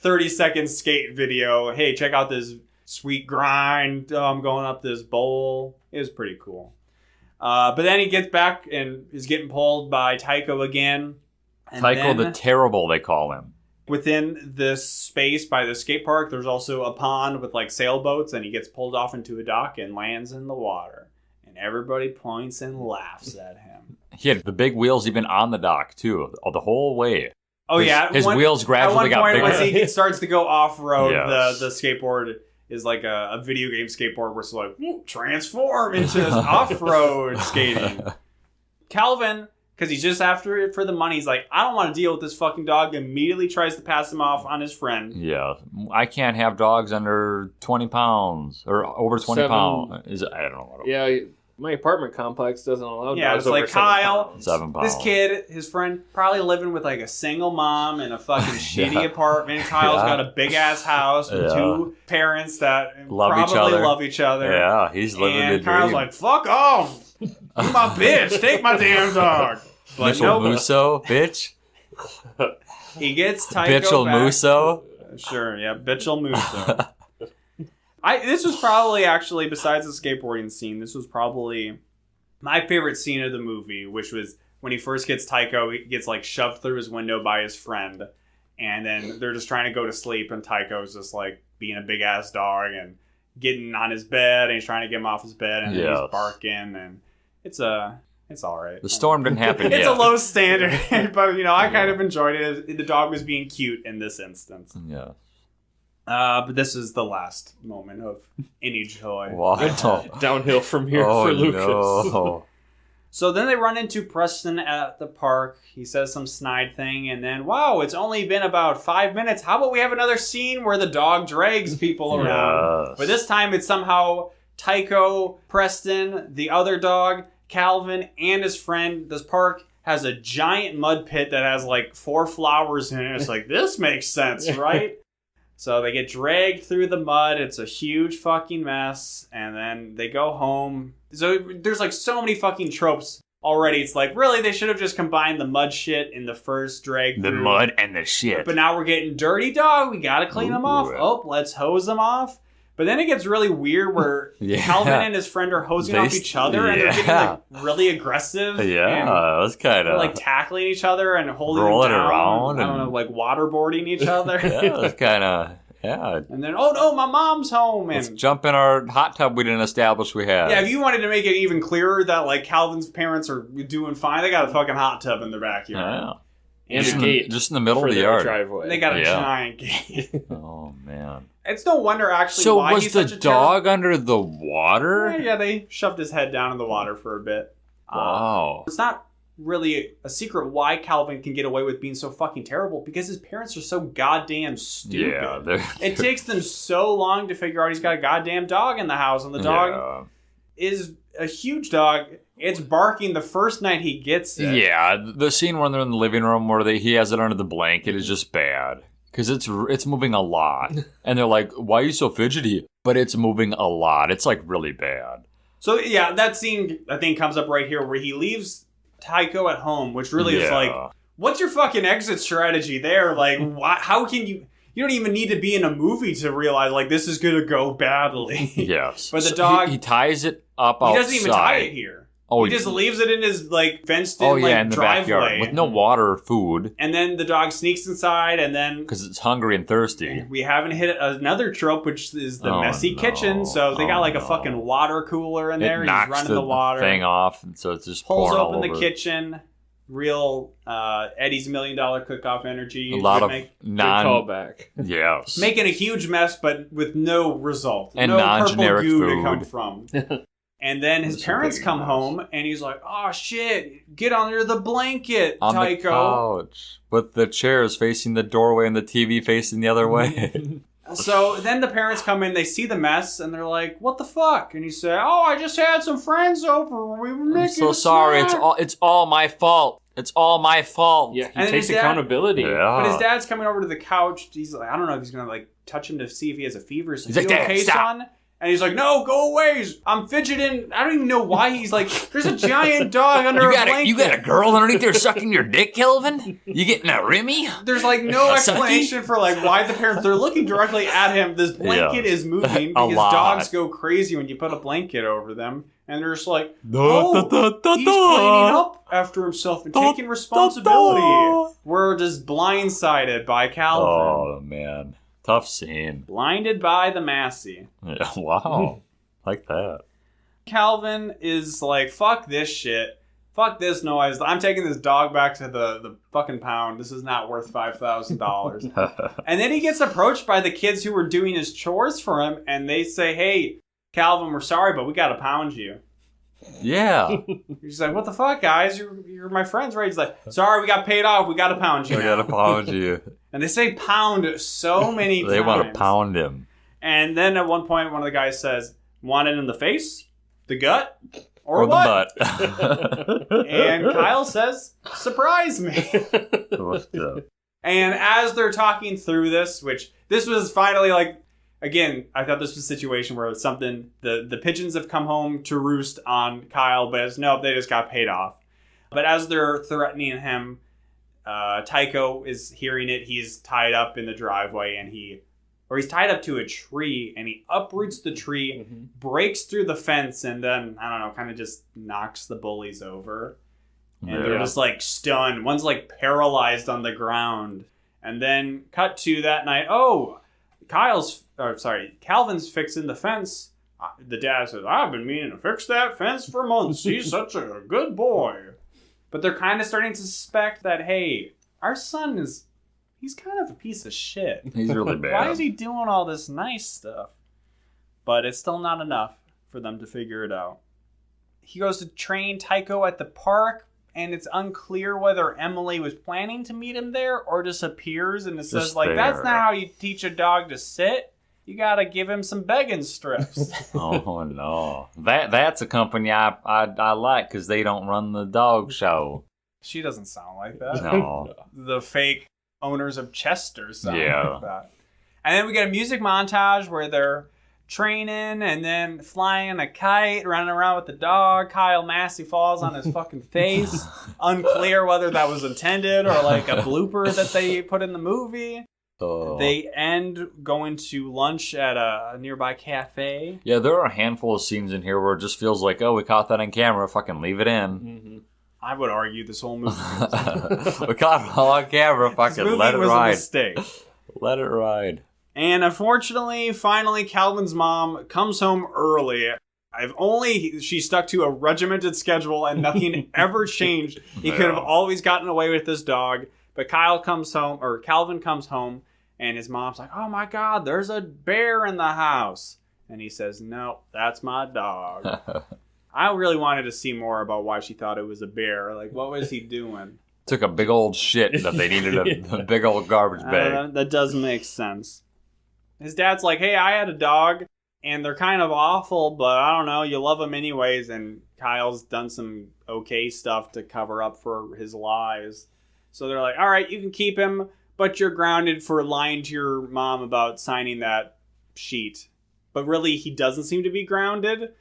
C: 30-second skate video. Hey, check out this sweet grind. Oh, I'm going up this bowl. It was pretty cool. But then he gets back and is getting pulled by Tycho again. And
B: Tycho
C: then,
B: the Terrible, they call him.
C: within this space by the skate park, there's also a pond with like sailboats, and he gets pulled off into a dock and lands in the water. And everybody points and laughs at him.
B: He had the big wheels even on the dock, too, the whole way.
C: Oh, yeah.
B: His wheels gradually got bigger.
C: Once he starts to go off-road,
B: Yes.
C: the skateboard is like a video game skateboard where it's like, transform into this off-road skating. Calvin, because he's just after it for the money, he's like, I don't want to deal with this fucking dog, immediately tries to pass him off on his friend.
B: Yeah. I can't have dogs under 20 pounds or over 20 pounds. I don't know what it
D: Yeah, my apartment complex doesn't allow
C: Yeah,
D: dogs
C: it's
D: over
C: like
D: 7
C: Kyle,
D: pounds.
B: 7 pounds.
C: This kid, his friend, probably living with like a single mom in a fucking shitty
B: Yeah.
C: apartment. Kyle's got a big ass house with two parents that probably love each other.
B: Yeah, he's living
C: and
B: the
C: Kyle's
B: dream.
C: like, fuck off! You my bitch! Take my damn dog! But
B: Mitchell
C: nope.
B: Musso, bitch.
C: He gets Tycho
B: Bitchel
C: back.
B: Musso.
C: Sure, yeah, Bitchel Musso. This was probably actually, besides the skateboarding scene, this was probably my favorite scene of the movie, which was when he first gets Tycho, he gets like shoved through his window by his friend, and then they're just trying to go to sleep, and Tycho's just like being a big ass dog and getting on his bed, and he's trying to get him off his bed, and then he's barking, and it's all right.
B: The storm didn't happen yet.
C: It's a low standard, but I kind of enjoyed it. The dog was being cute in this instance.
B: Yeah.
C: But this is the last moment of any joy.
B: Wow.
D: Downhill from here for Lucas.
B: No.
C: So then they run into Preston at the park. He says some snide thing, and then, wow, it's only been about 5 minutes. How about we have another scene where the dog drags people around?
B: Yes.
C: But this time it's somehow Tycho, Preston, the other dog, Calvin, and his friend. This park has a giant mud pit that has like 4 flowers in it. It's like, this makes sense, right? So they get dragged through the mud. It's a huge fucking mess. And then they go home. So there's like so many fucking tropes already. It's like, really, they should have just combined the mud shit in the first drag
B: The
C: through.
B: mud and the shit.
C: But now we're getting dirty dog. We gotta clean them off. Oh, let's hose them off. But then it gets really weird where Calvin and his friend are hosing off each other, and they're getting like really aggressive.
B: Yeah, that's kind of
C: like tackling each other and holding
B: rolling
C: them down.
B: around.
C: I don't know, like waterboarding each other.
B: Yeah, that's kind of
C: And then, oh no, my mom's home.
B: Let's
C: And
B: jump in our hot tub we didn't establish we had.
C: yeah, if you wanted to make it even clearer that like Calvin's parents are doing fine, they got a fucking hot tub in their backyard.
B: Yeah.
D: And
B: Just
D: a
B: in the-
D: gate
B: just in the middle
D: for
B: of the
D: their
B: yard.
D: driveway.
C: They got a giant gate.
B: Oh man.
C: It's no wonder actually
B: So
C: why
B: was
C: he's
B: the
C: such a
B: dog under the water?
C: Yeah, they shoved his head down in the water for a bit.
B: Wow.
C: It's not really a secret why Calvin can get away with being so fucking terrible, because his parents are so goddamn stupid.
B: Yeah,
C: it takes them so long to figure out he's got a goddamn dog in the house, and the dog is a huge dog. It's barking the first night he gets it.
B: Yeah, the scene when they're in the living room where he has it under the blanket is just bad. Because it's moving a lot. And they're like, why are you so fidgety? But it's moving a lot. It's like really bad.
C: So yeah, that scene I think comes up right here where he leaves Tycho at home, which really is like, what's your fucking exit strategy there? Like, how can you don't even need to be in a movie to realize like this is going to go badly.
B: Yes.
C: But the dog...
B: He ties it up outside.
C: He doesn't even tie it here.
B: Oh,
C: he just leaves it in his like fenced-in
B: in the
C: driveway
B: backyard with no water or food.
C: And then the dog sneaks inside, and then
B: because it's hungry and thirsty.
C: We haven't hit another trope, which is the messy kitchen. So they got like a fucking water cooler in there.
B: Knocks
C: He's running the water
B: thing off, and so it's just
C: pulls
B: pouring
C: open
B: all
C: the
B: over.
C: kitchen. Real Eddie's $1 Million Cook-Off energy.
B: A lot of
D: Good callback.
B: Yes.
C: Making a huge mess, but with no result.
B: And
C: no
B: non-generic
C: purple goo
B: food.
C: to come from. And then his parents come home, and he's like, oh, shit, get under the blanket,
B: on
C: Tycho.
B: the couch, with the chairs facing the doorway and the TV facing the other way.
C: So then the parents come in, they see the mess, and they're like, what the fuck? And he said, oh, I just had some friends over. We were making
B: I'm so
C: a
B: sorry.
C: snack."
B: It's all my fault. It's all my fault.
D: Yeah, he
C: And
D: takes
C: his dad-
D: accountability.
B: Yeah.
C: But his dad's coming over to the couch. He's like, I don't know if he's going to like touch him to see if he has a fever. So
B: He's like, "Dad,
C: okay,
B: stop."
C: son? And he's like, no, go away. I'm fidgeting. I don't even know why he's like, there's a giant dog under a blanket.
B: You got a girl underneath there sucking your dick, Kelvin? You getting a Remy?
C: There's like no explanation for like why the parents, they're looking directly at him. This blanket is moving because dogs go crazy when you put a blanket over them. And they're just like, he's cleaning up after himself and taking responsibility. We're just blindsided by Calvin.
B: Oh, man. Tough scene.
C: Blinded by the Massey.
B: Yeah, wow. Like that. Calvin
C: is like, fuck this shit. Fuck this noise. I'm taking this dog back to the fucking pound. This is not worth $5,000. And then he gets approached by the kids who were doing his chores for him. And they say, hey, Calvin, we're sorry, but we got to pound you.
B: Yeah.
C: He's like, what the fuck, guys? You're my friends, right? He's like, sorry, we got paid off. We got to pound you.
B: We got to pound you.
C: And they say pound so many times.
B: They want to pound him.
C: And then at one point, one of the guys says, want it in the face, the gut, or
B: what?
C: The butt? And Kyle says, surprise me. And as they're talking through this, which this was finally like, again, I thought this was a situation where it's something, the pigeons have come home to roost on Kyle, but it's nope, they just got paid off. But as they're threatening him, Tycho is hearing it. He's tied up in the driveway and he's tied up to a tree and he uproots the tree, breaks through the fence, and then, I don't know, kind of just knocks the bullies over. And they're just like stunned. One's like paralyzed on the ground. And then cut to that night. Oh, Calvin's fixing the fence. The dad says, I've been meaning to fix that fence for months. He's such a good boy. But they're kind of starting to suspect that, hey, our son he's kind of a piece of shit.
B: He's really bad.
C: Why is he doing all this nice stuff? But it's still not enough for them to figure it out. He goes to train Tycho at the park, and it's unclear whether Emily was planning to meet him there or just appears and it says, like, that's not how you teach a dog to sit. You gotta give him some begging strips.
B: Oh, no. That's a company I like because they don't run the dog show.
C: She doesn't sound like that.
B: No.
C: The fake owners of Chester sound like that. And then we get a music montage where they're training and then flying a kite, running around with the dog. Kyle Massey falls on his fucking face. Unclear whether that was intended or like a blooper that they put in the movie. They end going to lunch at a nearby cafe.
B: Yeah, there are a handful of scenes in here where it just feels like, oh, we caught that on camera, fucking leave it in.
C: I would argue this whole movie
B: we caught it all on camera, fucking let it ride.
C: This movie was a mistake.
B: Let it ride.
C: And unfortunately, finally, Calvin's mom comes home early. She stuck to a regimented schedule and nothing ever changed. He could have always gotten away with this dog. But Calvin comes home, and his mom's like, oh my God, there's a bear in the house. And he says, no, that's my dog. I really wanted to see more about why she thought it was a bear. Like, what was he doing?
B: Took a big old shit that they needed a big old garbage bag.
C: That does make sense. His dad's like, hey, I had a dog, and they're kind of awful, but I don't know, you love them anyways. And Kyle's done some okay stuff to cover up for his lies. So they're like, all right, you can keep him, but you're grounded for lying to your mom about signing that sheet. But really, he doesn't seem to be grounded.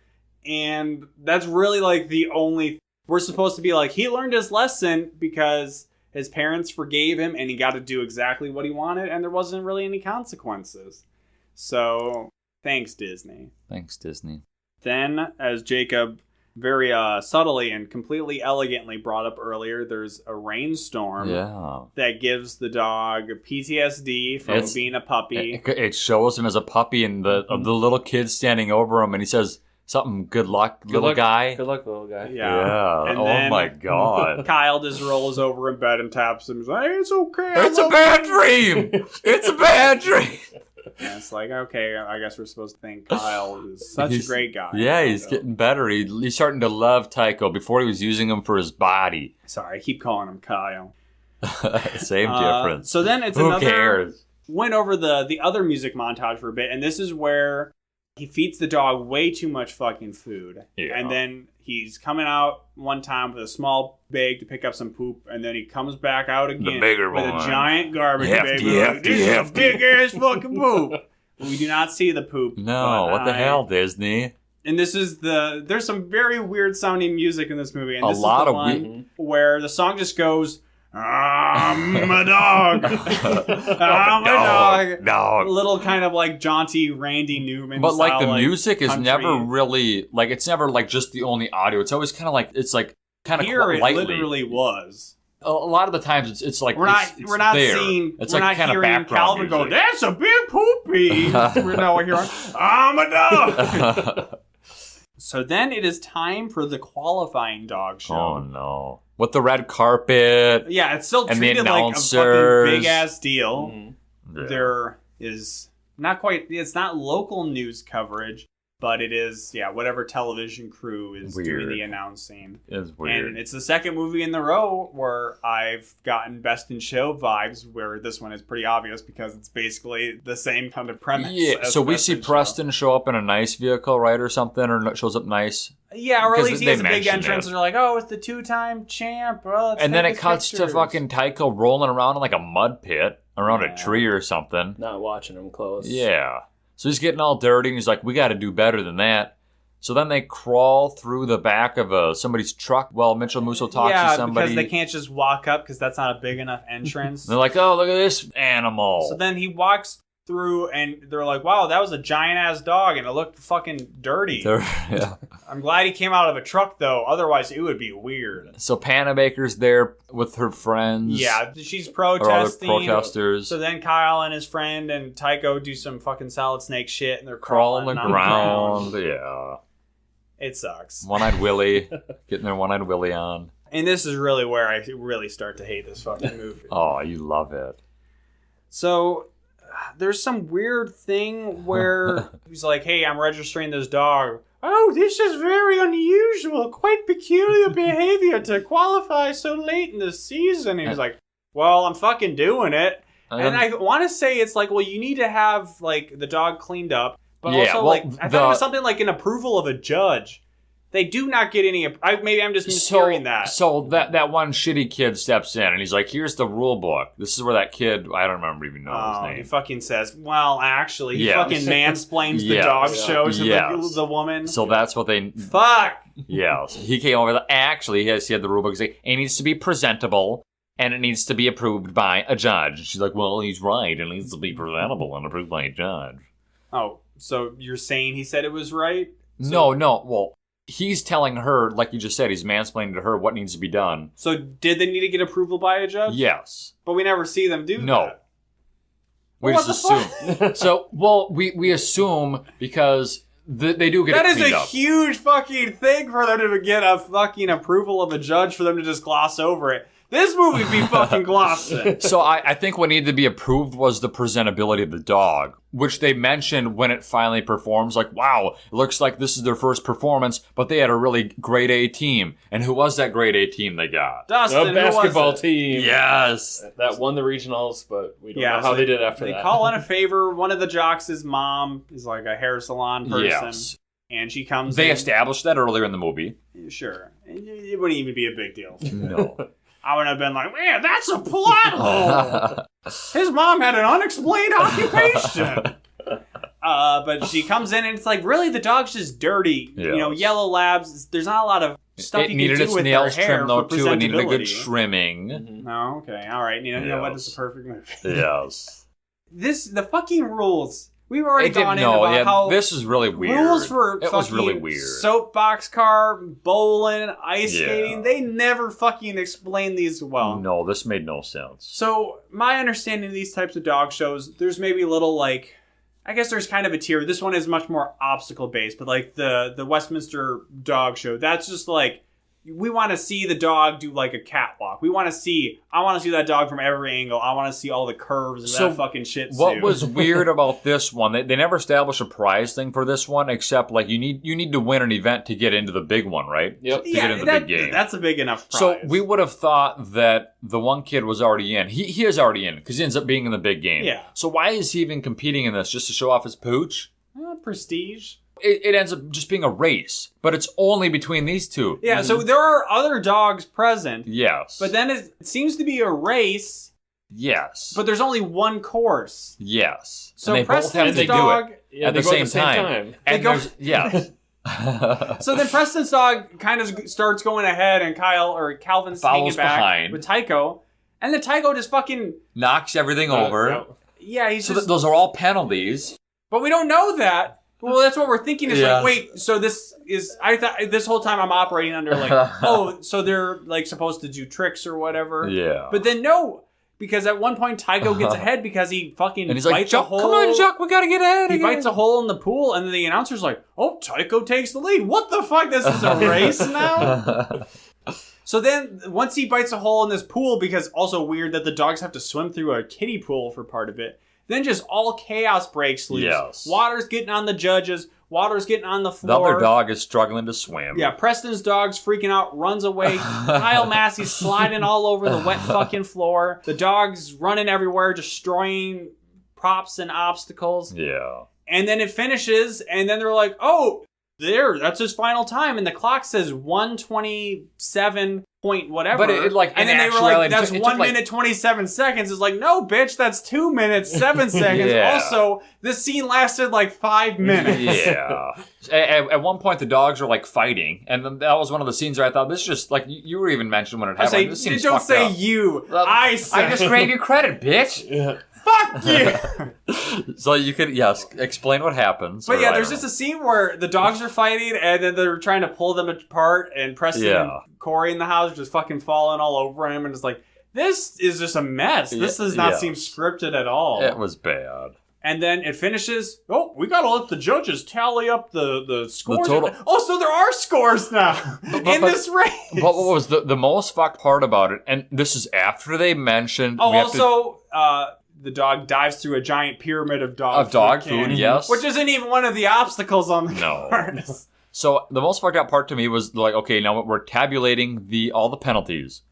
C: And that's really like the only... We're supposed to be like, he learned his lesson because his parents forgave him and he got to do exactly what he wanted and there wasn't really any consequences. So, thanks, Disney.
B: Thanks, Disney.
C: Then, as Jacob very subtly and completely elegantly brought up earlier, there's a rainstorm that gives the dog PTSD from being a puppy.
B: It shows him as a puppy and the little kid standing over him and he says something, good luck, little guy.
D: Good luck, little guy.
C: Yeah.
B: And oh my God.
C: Kyle just rolls over in bed and taps him. He's like, hey, it's okay.
B: It's a bad dream. It's a bad dream.
C: And it's like, okay, I guess we're supposed to think Kyle is such a great guy.
B: Yeah, he's getting better. He's starting to love Tycho. Before he was using him for his body.
C: Sorry, I keep calling him Kyle.
B: Same difference.
C: So then it's
B: Who cares?
C: Went over the other music montage for a bit, and this is where he feeds the dog way too much fucking food. Yeah. And then he's coming out one time with a small bag to pick up some poop, and then he comes back out again with a giant garbage bag. This is a big ass fucking poop. We do not see the poop.
B: No, what the hell, Disney?
C: And this is there's some very weird sounding music in this movie. And this
B: A lot
C: is the
B: of
C: one where the song just goes, I'm a dog. I'm a dog.
B: Dog.
C: A little kind of like jaunty Randy Newman
B: But like
C: style,
B: the music is
C: country.
B: never really, like it's never like just the only audio. It's always kind of like, it's like kind of
C: Here it
B: lightly.
C: literally was.
B: A lot of the times it's like
C: We're not
B: there.
C: seeing.
B: It's
C: we're
B: like
C: not
B: kind of
C: hearing
B: background
C: Calvin go,
B: music.
C: "That's a big poopy." We're hearing, "I'm a dog." So then it is time for the qualifying dog show.
B: Oh no! With the red carpet.
C: Yeah, it's still
B: And the
C: treated like a fucking
B: announcers.
C: big ass deal.
B: Yeah.
C: There is not quite. It's not local news coverage, but it is. Yeah, whatever television crew is doing
B: Weird.
C: the announcing.
B: It's weird.
C: And it's the second movie in the row where I've gotten Best in Show vibes, where this one is pretty obvious because it's basically the same kind of premise.
B: Yeah,
C: as
B: so we
C: Best
B: see
C: in Show.
B: Preston show up in a nice vehicle, right, or something, or shows up nice.
C: Yeah, or at
B: because
C: least he
B: they
C: has a big
B: mentioned
C: entrance,
B: it.
C: and they're like, "Oh, it's the two-time champ." Well, let's
B: And then
C: take
B: it
C: his
B: cuts
C: pictures.
B: to fucking Tycho rolling around in like a mud pit around
C: Yeah.
B: a tree or something.
D: Not watching him close.
B: Yeah. So he's getting all dirty, and he's like, we got to do better than that. So then they crawl through the back of somebody's truck while Mitchell Musso talks to somebody.
C: because they can't just walk up because that's not a big enough entrance.
B: They're like, oh, look at this animal.
C: So then he walks through, and they're like, "Wow, that was a giant ass dog, and it looked fucking dirty."
B: Yeah.
C: I'm glad he came out of a truck though, otherwise it would be weird.
B: So Panabaker's there with her friends.
C: Yeah, she's
B: Or other
C: protesting.
B: protesters.
C: So then Kyle and his friend and Tycho do some fucking solid snake shit, and they're
B: Crawl on
C: crawling
B: the ground. Yeah.
C: It sucks.
B: One-eyed Willie. Getting their one-eyed Willie on.
C: And this is really where I really start to hate this fucking movie.
B: Oh, you love it.
C: So there's some weird thing where he's like, "Hey, I'm registering this dog." "Oh, this is very unusual, quite peculiar behavior to qualify so late in the season." And he's like, "Well, I'm fucking doing it." And I want to say it's like, well, you need to have like the dog cleaned up, but
B: Yeah,
C: also
B: well,
C: like I thought it was something like an approval of a judge. They do not get any. Maybe I'm just mishearing that.
B: So that one shitty kid steps in and he's like, here's the rule book. This is where that kid, I don't remember even know his
C: He
B: name.
C: fucking says, "Well, actually," he
B: Yeah.
C: fucking mansplains the
B: Yes.
C: dog show to
B: Yes.
C: the woman.
B: So that's what they...
C: Fuck.
B: Yeah. So he came over, actually, he had the rule book. He's like, it needs to be presentable and it needs to be approved by a judge. She's like, well, he's right. It needs to be presentable and approved by a judge.
C: Oh, so you're saying he said it was right?
B: No. Well, he's telling her, like you just said, he's mansplaining to her what needs to be done.
C: So did they need to get approval by a judge?
B: Yes.
C: But we never see them do
B: No.
C: that.
B: We
C: Well,
B: just
C: what the
B: assume. So, well, we assume because they do get
C: That
B: it
C: is
B: cleaned
C: a
B: up.
C: huge fucking thing for them to get a fucking approval of a judge for them to just gloss over it. This movie be fucking glossing.
B: So I think what needed to be approved was the presentability of the dog, which they mentioned when it finally performs. Like, wow, it looks like this is their first performance, but they had a really grade A team. And who was that grade A team they got?
C: Dustin,
D: The
C: who was
D: basketball
C: it?
D: team.
B: Yes.
D: That won the regionals, but we don't
C: Yeah,
D: know how
C: so
D: they did after
C: They
D: that.
C: call in a favor. One of the jocks' mom is like a hair salon person.
B: Yes.
C: And she comes
B: They
C: in.
B: established that earlier in the movie.
C: Sure. It wouldn't even be a big deal.
B: No.
C: I would have been like, man, that's a plot hole. His mom had an unexplained occupation. But she comes in and it's like, really, the dog's just dirty.
B: Yes.
C: You know, yellow labs. There's not a lot of stuff
B: It
C: you
B: needed
C: can do
B: its
C: with
B: nails
C: their hair
B: trimmed, though,
C: for
B: too. It needed a good
C: presentability.
B: trimming.
C: No, okay, all right. You know what?
B: Yes.
C: This is a perfect movie.
B: Yes.
C: The fucking rules. We've already gone into
B: No,
C: about how
B: this is really weird.
C: rules for
B: It was really
C: fucking
B: weird.
C: soapbox car, bowling, ice
B: Yeah.
C: skating. They never fucking explain these well.
B: No, this made no sense.
C: So my understanding of these types of dog shows, there's maybe a little like, I guess there's kind of a tier. This one is much more obstacle based, but like the Westminster Dog Show, that's just like, we want to see the dog do like a catwalk. I want to see that dog from every angle. I want to see all the curves of
B: So
C: that fucking shit.
B: What was weird about this one, they never established a prize thing for this one, except like you need to win an event to get into the big one, right?
D: Yep.
B: To get into the big game.
C: That's a big enough prize.
B: So we would have thought that the one kid was already in. He is already in because he ends up being in the big game.
C: Yeah.
B: So why is he even competing in this? Just to show off his pooch?
C: Prestige.
B: It ends up just being a race, but it's only between these two.
C: Yeah, so there are other dogs present,
B: Yes.
C: but then it seems to be a race,
B: Yes.
C: But there's only one course.
B: Yes.
C: So
B: and they both have
C: Preston's
B: to
C: dog...
B: do it
D: Yeah,
B: at
D: they
B: the
D: go
B: same time. And
C: go-
B: there's, yes.
C: So then Preston's dog kind of starts going ahead, and Calvin's hanging
B: Follows
C: back
B: behind.
C: with Tycho. And then Tycho just fucking...
B: knocks everything over.
D: Yeah.
C: Yeah, he's
B: So
C: just...
B: those are all penalties.
C: But we don't know that. Well, that's what we're thinking is
B: Yeah.
C: like, wait, so this is... I thought this whole time I'm operating under like, oh, so they're like supposed to do tricks or whatever.
B: Yeah.
C: But then no, because at one point Tycho gets ahead because he fucking
B: And he's like,
C: bites a
B: Jacques,
C: hole.
B: come on, Jacques, we gotta get ahead.
C: He
B: again."
C: bites a hole in the pool, and then the announcer's like, oh, Tycho takes the lead. What the fuck? This is a race now? So then, once he bites a hole in this pool, because also weird that the dogs have to swim through a kiddie pool for part of it, then just all chaos breaks loose.
B: Yes.
C: Water's getting on the judges. Water's getting on the
B: The
C: floor.
B: other dog is struggling to swim.
C: Yeah, Preston's dog's freaking out, runs away. Kyle Massey's sliding all over the wet fucking floor. The dog's running everywhere, destroying props and obstacles.
B: Yeah.
C: And then it finishes, and then they're like, oh, that's his final time. And the clock says 1:27 point whatever.
B: But it like,
C: and
B: in
C: then they were
B: actuality,
C: like, that's
B: it took
C: 1
B: like-
C: minute 27 seconds. It's like, no, bitch, that's 2 minutes, 7 seconds.
B: Yeah.
C: Also, this scene lasted like 5 minutes.
B: Yeah. At one point, the dogs are like fighting, and then that was one of the scenes where I thought this just like you were even mentioned when it
C: I
B: happened.
C: say,
B: Like, this seems
C: don't
B: fucked
C: say
B: up.
C: you.
B: Well,
C: I say.
B: I just gave you credit, bitch.
D: Yeah.
C: Fuck you.
B: So you could explain what happens.
C: But
B: or
C: yeah,
B: I
C: there's
B: don't
C: just a scene where the dogs are fighting, and then they're trying to pull them apart, and Preston and Corey in the house are just fucking falling all over him, and it's like, this is just a mess. This does not seem scripted at all.
B: It was bad.
C: And then it finishes. Oh, we gotta let the judges tally up the scores.
B: total-
C: Oh, so there are scores now in this race.
B: But what was the most fucked part about it, and this is after they mentioned...
C: Oh,
B: we have to-
C: also, the dog dives through a giant pyramid of dog
B: food,
C: candy,
B: yes.
C: which isn't even one of the obstacles on the
B: No.
C: course.
B: So the most fucked up part to me was like, okay, now we're tabulating all the penalties.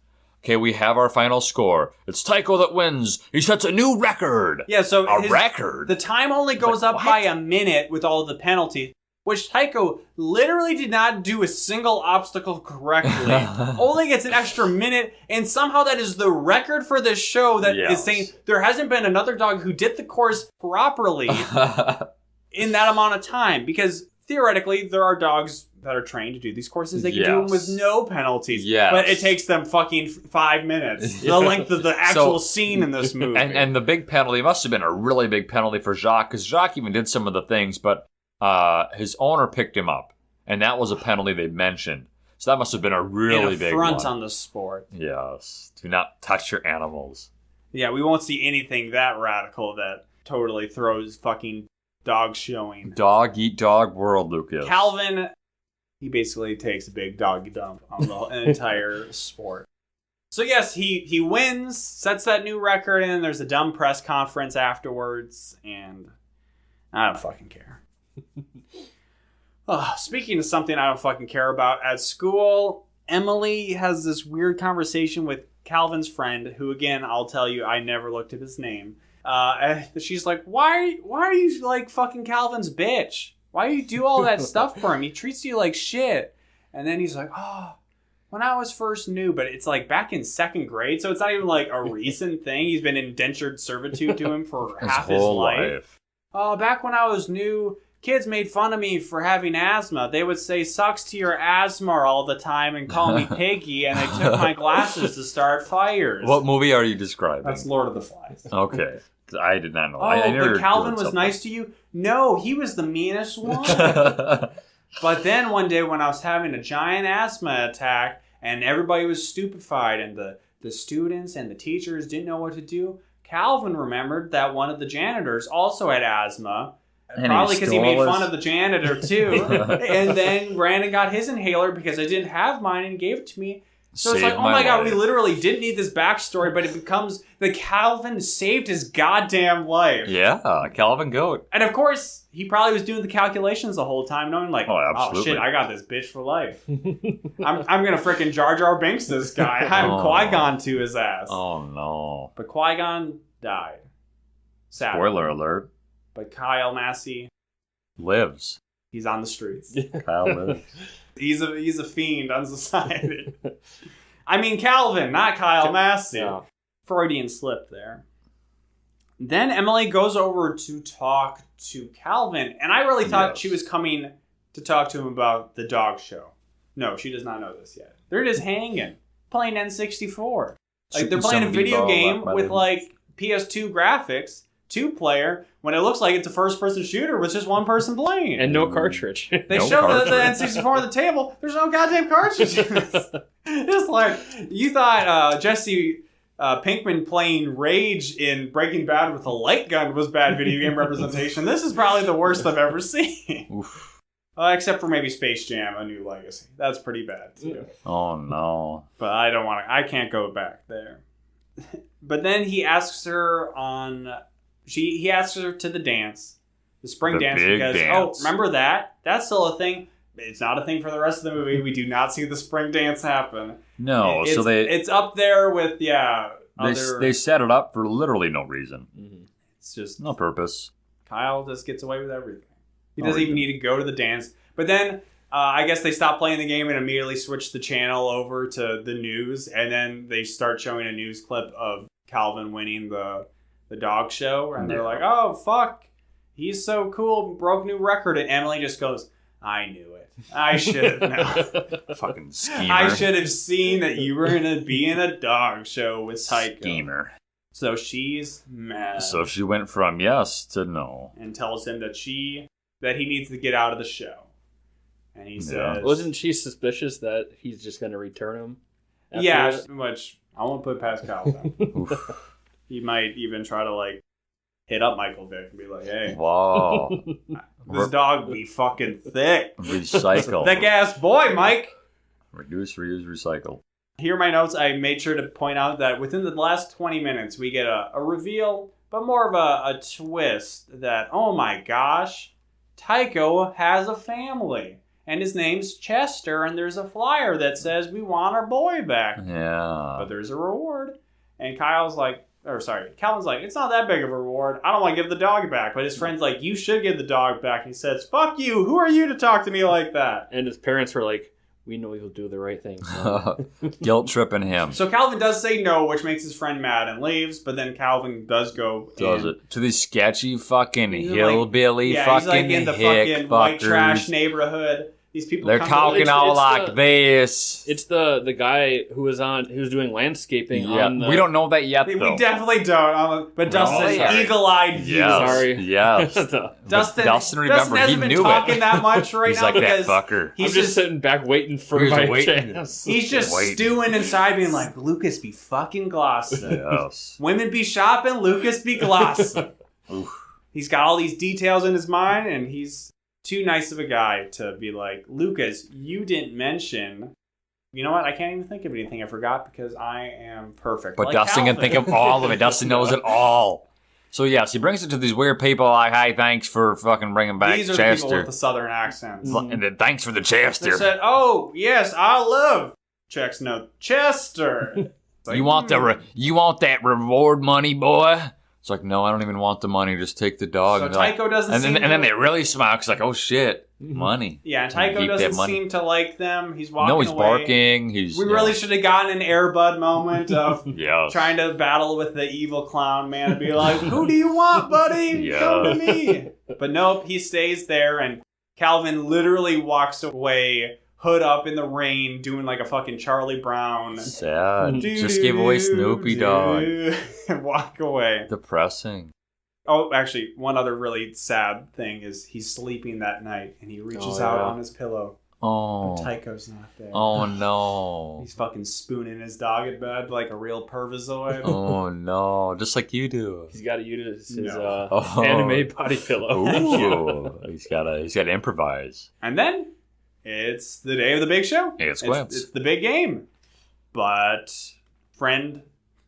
B: Okay, we have our final score. It's Tycho that wins. He sets a new record.
C: Yeah, so
B: A record.
C: The time only goes
B: like,
C: up
B: what?
C: by a minute with all the penalties, which Tycho literally did not do a single obstacle correctly. Only gets an extra minute, and somehow that is the record for this show that is saying there hasn't been another dog who did the course properly in that amount of time. Because theoretically, there are dogs that are trained to do these courses. They can do them with no penalties.
B: Yes.
C: But it takes them fucking 5 minutes. The length of the actual scene in this movie.
B: And the big penalty must have been a really big penalty for Jacques, because Jacques even did some of the things, but his owner picked him up, and that was a penalty they mentioned. So that must have been a really big one.
C: affront on the sport.
B: Yes. Do not touch your animals.
C: Yeah, we won't see anything that radical that totally throws fucking dog showing.
B: Dog eat dog world, Lucas.
C: Calvin, he basically takes a big doggy dump on the entire sport. So yes, he wins, sets that new record, and then there's a dumb press conference afterwards, and I don't fucking care. Speaking of something I don't fucking care about, at school, Emily has this weird conversation with Calvin's friend, who again, I'll tell you, I never looked at his name. And she's like, why are you like fucking Calvin's bitch? Why do you do all that stuff for him? He treats you like shit. And then he's like, oh, when I was first new, but it's like back in 2nd grade, so it's not even like a recent thing. He's been indentured servitude to him for half his life. Oh, back when I was new, kids made fun of me for having asthma. They would say, sucks to your asthma all the time and call me Piggy, and they took my glasses to start fires.
B: What movie are you describing?
C: That's Lord of the Flies.
B: Okay. I did not know.
C: Oh,
B: I never
C: but Calvin was
B: something.
C: nice to you? No, he was the meanest one. But then one day when I was having a giant asthma attack and everybody was stupefied and the students and the teachers didn't know what to do, Calvin remembered that one of the janitors also had asthma.
B: And
C: probably because he made
B: stole
C: fun of the janitor too. And then ran and got his inhaler because I didn't have mine and gave it to me. So it's like,
B: Saved
C: oh my god,
B: life.
C: we literally didn't need this backstory, but it becomes that Calvin saved his goddamn life.
B: Yeah, Calvin Goat.
C: And of course, he probably was doing the calculations the whole time, knowing like,
B: Oh,
C: oh
B: absolutely.
C: shit, I got this bitch for life. I'm gonna frickin' Jar Jar Binks this guy. I'm
B: Oh.
C: Qui-Gon to his ass.
B: Oh, no.
C: But Qui-Gon died. Sadly.
B: Spoiler alert.
C: But Kyle Massey,
B: Lives.
C: he's on the streets.
B: Kyle lives.
C: He's a fiend on society. I mean Calvin, not Kyle Massey.
D: Yeah.
C: Freudian slip there. Then Emily goes over to talk to Calvin, and I really thought she was coming to talk to him about the dog show. No, she does not know this yet. They're just hanging, playing N64. Like, they're playing a video game with, like, PS2 graphics, 2-player, when it looks like it's a first-person shooter with just one person playing.
D: And no cartridge.
C: They show the N64 on the table. There's no goddamn cartridge in this. Just like, you thought Jesse Pinkman playing Rage in Breaking Bad with a light gun was bad video game representation. This is probably the worst I've ever seen.
B: Oof.
C: Except for maybe Space Jam: A New Legacy. That's pretty bad too.
B: Oh no!
C: But I don't want to. I can't go back there. But then he asks her on. He asks her to the dance, the spring dance, because remember that? That's still a thing. It's not a thing for the rest of the movie. We do not see the spring dance happen.
B: No,
C: it's up there with
B: They set it up for literally no reason.
C: Mm-hmm. It's just
B: no purpose.
C: Kyle just gets away with everything. He doesn't even need to go to the dance. But then I guess they stop playing the game and immediately switch the channel over to the news, and then they start showing a news clip of Calvin winning the dog show, and they're like, "Oh fuck, he's so cool, broke new record," and Emily just goes, "I knew it. I should have known."
B: Fucking schemer.
C: I should have seen that you were gonna be in a dog show with Tycho.
B: Schemer.
C: So she's mad.
B: So she went from yes to no,
C: and tells him that he needs to get out of the show. And he says,
D: wasn't she suspicious that he's just going to return him?
C: Yeah, which I won't put past Kyle. He might even try to like hit up Michael Vick and be like, "Hey,
B: wow,
C: this dog be fucking thick.
B: Recycle,
C: thick ass boy, Mike.
B: Reduce, reuse, recycle."
C: Here are my notes. I made sure to point out that within the last 20 minutes, we get a reveal, but more of a twist that, oh my gosh, Tycho has a family. And his name's Chester, and there's a flyer that says, "We want our boy back."
B: Yeah.
C: But there's a reward. And Calvin's like, "It's not that big of a reward. I don't want to give the dog back." But his friend's like, "You should give the dog back." And he says, "Fuck you. Who are you to talk to me like that?"
D: And his parents were like, "We know he'll do the right thing." So.
B: Guilt tripping him.
C: So Calvin does say no, which makes his friend mad and leaves. But then Calvin does go
B: to these sketchy fucking hillbilly
C: he's
B: fucking
C: like in the fucking white trash neighborhood. These people
B: they're talking all like this.
D: It's the guy who was doing landscaping on the...
B: We don't know that yet, though.
C: We definitely don't. But Dustin's eagle-eyed view.
B: Sorry. Yes.
C: Dustin
B: remember,
C: hasn't been talking that much right
B: he's
C: now
B: like
C: because
B: that fucker.
D: I'm just sitting back waiting for my chance.
C: He's just stewing inside being like, Lucas be fucking glossing.
B: Yes.
C: Women be shopping, Lucas be glossing. He's got all these details in his mind, and he's too nice of a guy to be like, "Lucas, you didn't mention..." You know what? I can't even think of anything I forgot because I am perfect.
B: But
C: like
B: Dustin
C: Calvin.
B: can think of all of it. Dustin knows it all. So yes, he brings it to these weird people like, "Hey, thanks for fucking bringing back
C: These are
B: Chester.
C: the people with the southern accents.
B: And then thanks for the Chester."
C: They said, "Oh, yes, I love..." Checks note, "Chester." Like,
B: you want that reward money, boy? It's like, "No, I don't even want the money. Just take the dog."
C: So
B: and
C: Tycho doesn't
B: and
C: seem
B: then they really smile. It's like, "Oh shit, money."
C: Yeah, and Tycho doesn't seem to like them. He's walking away.
B: No, he's barking.
C: We really should have gotten an Air Bud moment of
B: yes.
C: trying to battle with the evil clown man and be like, "Who do you want, buddy? Come to me." But nope, he stays there, and Calvin literally walks away, hood up in the rain, doing like a fucking Charlie Brown.
B: Sad. Just gave away Snoopy Dog.
C: And walk away.
B: Depressing.
C: Oh, actually, one other really sad thing is he's sleeping that night, and he reaches out on his pillow.
B: Oh.
C: But Tycho's not there.
B: Oh, no.
C: He's fucking spooning his dog in bed like a real pervisoid.
B: Oh, no. Just like you do.
D: He's got to use his anime body pillow.
B: Ooh. He's got to improvise.
C: And then it's the day of the big show.
B: It's
C: the big game. But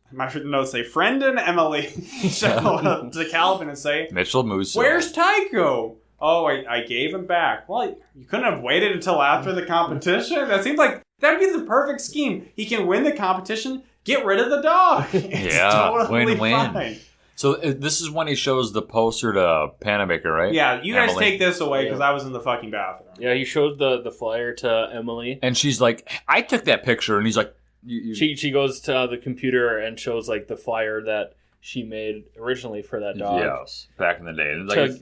C: my notes say friend and Emily show up to Calvin and say,
B: "Mitchell Musso,
C: where's Tycho?" "Oh, I gave him back." "Well, you couldn't have waited until after the competition? That seems like that'd be the perfect scheme. He can win the competition, get rid of the dog." It's totally
B: win-win.
C: fine.
B: So this is when he shows the poster to Panabaker, right?
C: Yeah, you guys
B: Emily.
C: take this away because I was in the fucking bathroom.
D: Yeah, he showed the flyer to Emily.
B: And she's like, "I took that picture." And he's like,
D: She goes to the computer and shows like the flyer that she made originally for that dog.
B: Yes, back in the day.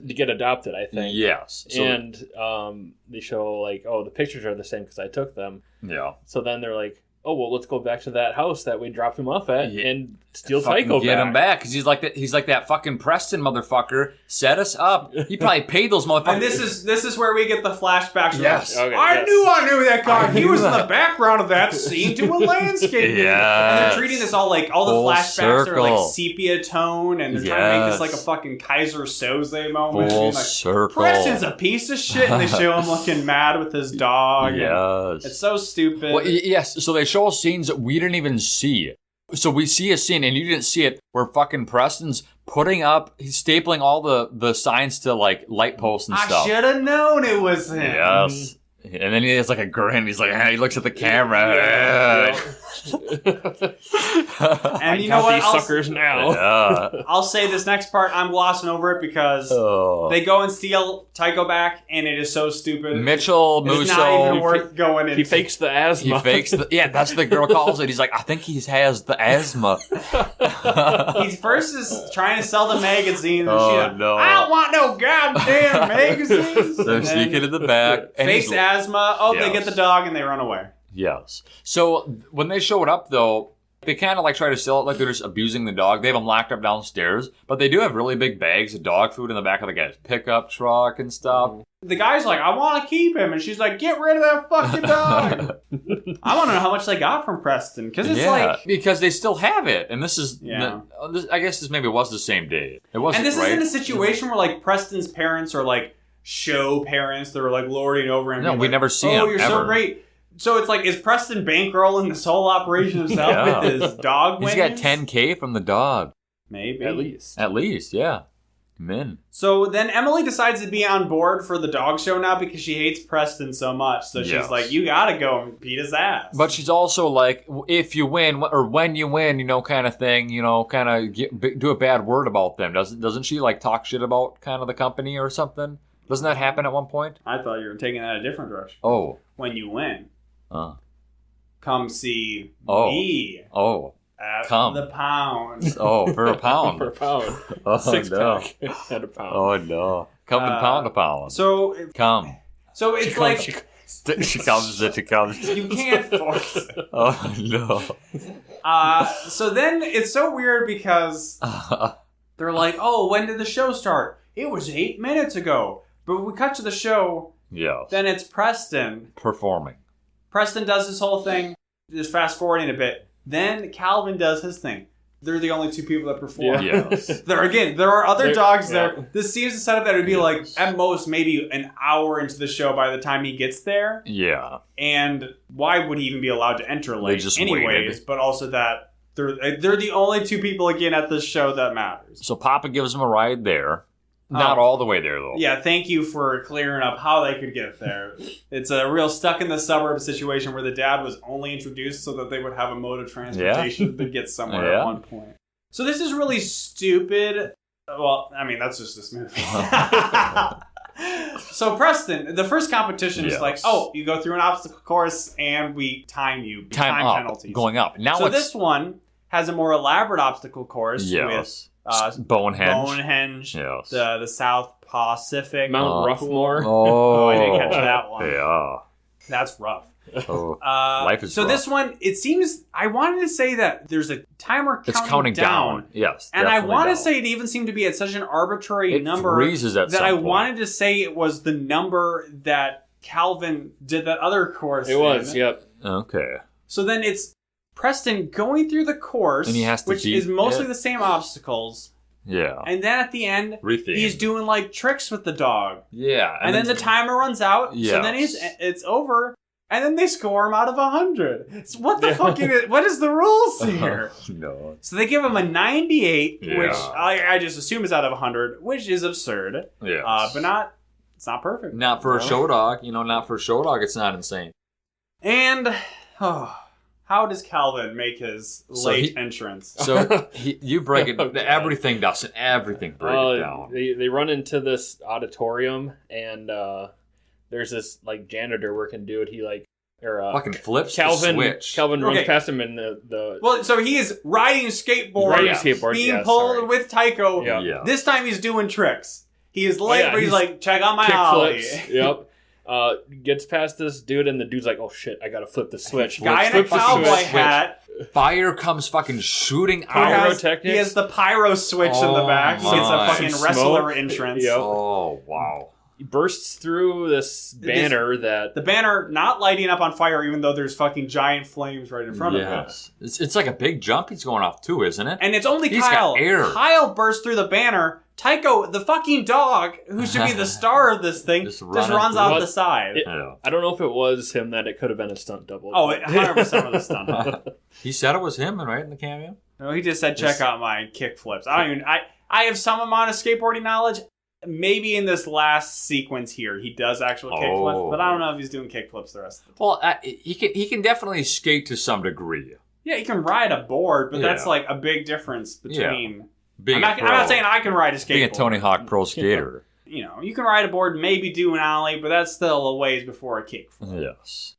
D: To get adopted, I think.
B: Yes. So,
D: and they show like, oh, the pictures are the same because I took them.
B: Yeah.
D: So then they're like, oh, well, let's go back to that house that we dropped him off at and steal Tycho
B: get
D: back.
B: him back because he's like that fucking Preston motherfucker set us up. He probably paid those motherfuckers.
C: And this is where we get the flashbacks.
B: Yes.
D: Okay,
C: I knew that guy. He was in the background of that scene to a landscape.
B: Yes.
C: And they're treating this all like all the
B: Full
C: flashbacks are like
B: circle.
C: sepia tone, and they're trying to make this like a fucking Kaiser Soze moment.
B: Full
C: Like,
B: circle.
C: Preston's a piece of shit, and they show him looking mad with his dog.
B: Yes.
C: It's so stupid.
B: Well, yes. So they show us scenes that we didn't even see. So we see a scene, and you didn't see it, where fucking Preston's he's stapling all the signs to like light posts and stuff.
C: I should have known it was him.
B: Yes. And then he has like a grin. He's like, he looks at the camera.
C: And you know what?
D: These suckers now.
B: Yeah.
C: I'll say this next part, I'm glossing over it because they go and steal Tycho back, and it is so stupid.
B: Mitchell
C: It's not even
B: Musso.
C: worth going into.
D: He fakes the asthma.
B: That's what the girl calls it. He's like, I think he has the asthma.
C: He first is trying to sell the magazine. And
B: Oh,
C: she's
B: no.
C: I don't want no goddamn magazines.
B: They're
C: And then
B: sneaking in the back. And
C: fakes
B: he's-
C: asthma. Oh, they
B: Yes.
C: get the dog and they run away.
B: Yes. So when they showed up, though, they kind of like try to sell it like they're just abusing the dog. They have him locked up downstairs, but they do have really big bags of dog food in the back of the guy's pickup truck and stuff.
C: The guy's like, I want to keep him. And she's like, get rid of that fucking dog. I want to know how much they got from Preston. Because it's like...
B: because they still have it. And this is...
C: Yeah.
B: I guess this maybe was the same day. It wasn't,
C: And this
B: right?
C: isn't a situation where like Preston's parents are like show parents that are like lording over him.
B: No,
C: being
B: we
C: like,
B: never see
C: Oh,
B: him,
C: you're
B: ever.
C: so great. So it's like, is Preston bankrolling this whole operation himself
B: Yeah.
C: with his dog
B: He's
C: winnings?
B: got $10K from the dog.
C: Maybe.
D: At least.
B: At least, yeah. Men.
C: So then Emily decides to be on board for the dog show now because she hates Preston so much. So she's
B: Yes.
C: like, you gotta go and beat his ass.
B: But she's also like, if you win, or when you win, kind of thing, kind of do a bad word about them. Doesn't she like talk shit about kind of the company or something? Doesn't that happen at one point?
C: I thought you were taking that a different direction.
B: Oh.
C: When you win, come see
B: Oh.
C: me
B: Oh.
C: at
B: Come.
C: the pound.
B: Oh, for a pound.
D: For a pound.
B: Oh,
D: Six
B: no.
D: pack at a pound.
B: Oh, no. Come and pound a pound.
C: So
B: Come.
C: it's like
B: She comes.
C: you can't force it.
B: Oh, no.
C: So then it's so weird because they're like, oh, when did the show start? It was 8 minutes ago. But when we cut to the show,
B: Yes.
C: then it's Preston.
B: Performing.
C: Preston does his whole thing, just fast forwarding a bit. Then Calvin does his thing. They're the only two people that perform.
B: Yeah. Yes.
C: There are other dogs
D: yeah.
C: there. This seems to set up that it would be like at most maybe an hour into the show by the time he gets there.
B: Yeah.
C: And why would he even be allowed to enter late
B: just
C: anyways?
B: waited.
C: But also that they're the only two people again at this show that matters.
B: So Papa gives him a ride there. Not all the way there, though.
C: Yeah, thank you for clearing up how they could get there. It's a real stuck in the suburbs situation where the dad was only introduced so that they would have a mode of transportation to get somewhere
B: Yeah.
C: at one point. So this is really stupid. Well, I mean, that's just this movie. So Preston, the first competition is
B: Yes.
C: like, oh, you go through an obstacle course and we time you.
B: Time up.
C: penalties.
B: Going up. Now
C: So
B: it's...
C: this one has a more elaborate obstacle course
B: Yes.
C: with
B: Bonehenge.
C: Bonehenge,
B: Yes.
C: the South Pacific.
D: Mount Ruffmore.
B: Oh.
C: I didn't catch that one.
B: Yeah.
C: That's rough.
B: Oh. Life is
C: so
B: rough.
C: this one, it seems, I wanted to say that there's a timer
B: It's counting down. Yes.
C: And I
B: definitely
C: want to
B: down.
C: say it even seemed to be at such an arbitrary
B: It
C: number
B: freezes at
C: that
B: some
C: I
B: point.
C: wanted to say it was the number that Calvin did that other course
D: It was,
C: in.
D: yep.
B: Okay.
C: So then it's Preston going through the course,
B: And he has to
C: which
B: beat
C: is mostly
B: it.
C: the same obstacles.
B: Yeah.
C: And then at the end,
B: Retheme.
C: he's doing like tricks with the dog.
B: Yeah.
C: And then the timer runs out. So
B: Yes.
C: then it's over. And then they score him out of 100. So what the fuck is what is the rules here?
B: No.
C: So they give him a 98,
B: Yeah.
C: which I just assume is out of 100, which is absurd.
B: Yeah.
C: But it's not perfect.
B: Not for a show dog. Not for a show dog. It's not insane.
C: And how does Calvin make his
B: So
C: late entrance?
B: So you break it.
D: Oh, God.
B: Everything, Dustin. Everything. Break it down.
D: They run into this auditorium and there's this like janitor working dude. He like
B: Fucking flips
D: Calvin.
B: the switch.
D: Calvin runs
C: Okay.
D: past him in the
C: Well, so he is riding skateboard, being pulled with Tycho.
D: Yeah.
C: This time he's doing tricks. He is late,
D: yeah,
C: but he's
D: he's
C: like, check out my
D: kick
C: ollie.
D: flips. Yep. Gets past this dude, and the dude's like, "Oh shit, I gotta flip the switch."
C: Guy in a
D: Flips the
C: cowboy
D: switch.
C: hat.
B: Fire comes fucking shooting
C: He
B: out.
C: has,
D: Pyrotechnics.
C: he has the pyro switch in the
B: Oh
C: back. He gets a
B: my.
C: fucking
D: Some
C: wrestler
D: smoke.
C: entrance.
D: Yep.
B: Oh, wow.
D: He bursts through this banner that
C: The banner not lighting up on fire, even though there's fucking giant flames right in front of it.
B: It's like a big jump he's going off too, isn't it?
C: And it's only
B: He's
C: Kyle.
B: got air.
C: Kyle bursts through the banner. Tycho, the fucking dog, who should be the star of this thing,
B: Just
C: just
B: running
C: runs
B: through
C: off
B: it.
C: the side.
D: I don't know if it was him that it could have been a stunt double.
C: Oh, it 100% was a stunt.
B: He said it was him, right, in the cameo?
C: No, he just said, check out my kick flips. I have some amount of skateboarding knowledge. Maybe in this last sequence here, he does actual kick flips, but I don't know if he's doing kick flips the rest of the time.
B: Well, he can definitely skate to some degree.
C: Yeah, he can ride a board, but that's like a big difference between...
B: Being
C: I'm not saying I can ride a skateboard.
B: being a Tony Hawk pro skater.
C: You know, you can ride a board, maybe do an ollie, but that's still a ways before a kick flip.
B: Yes.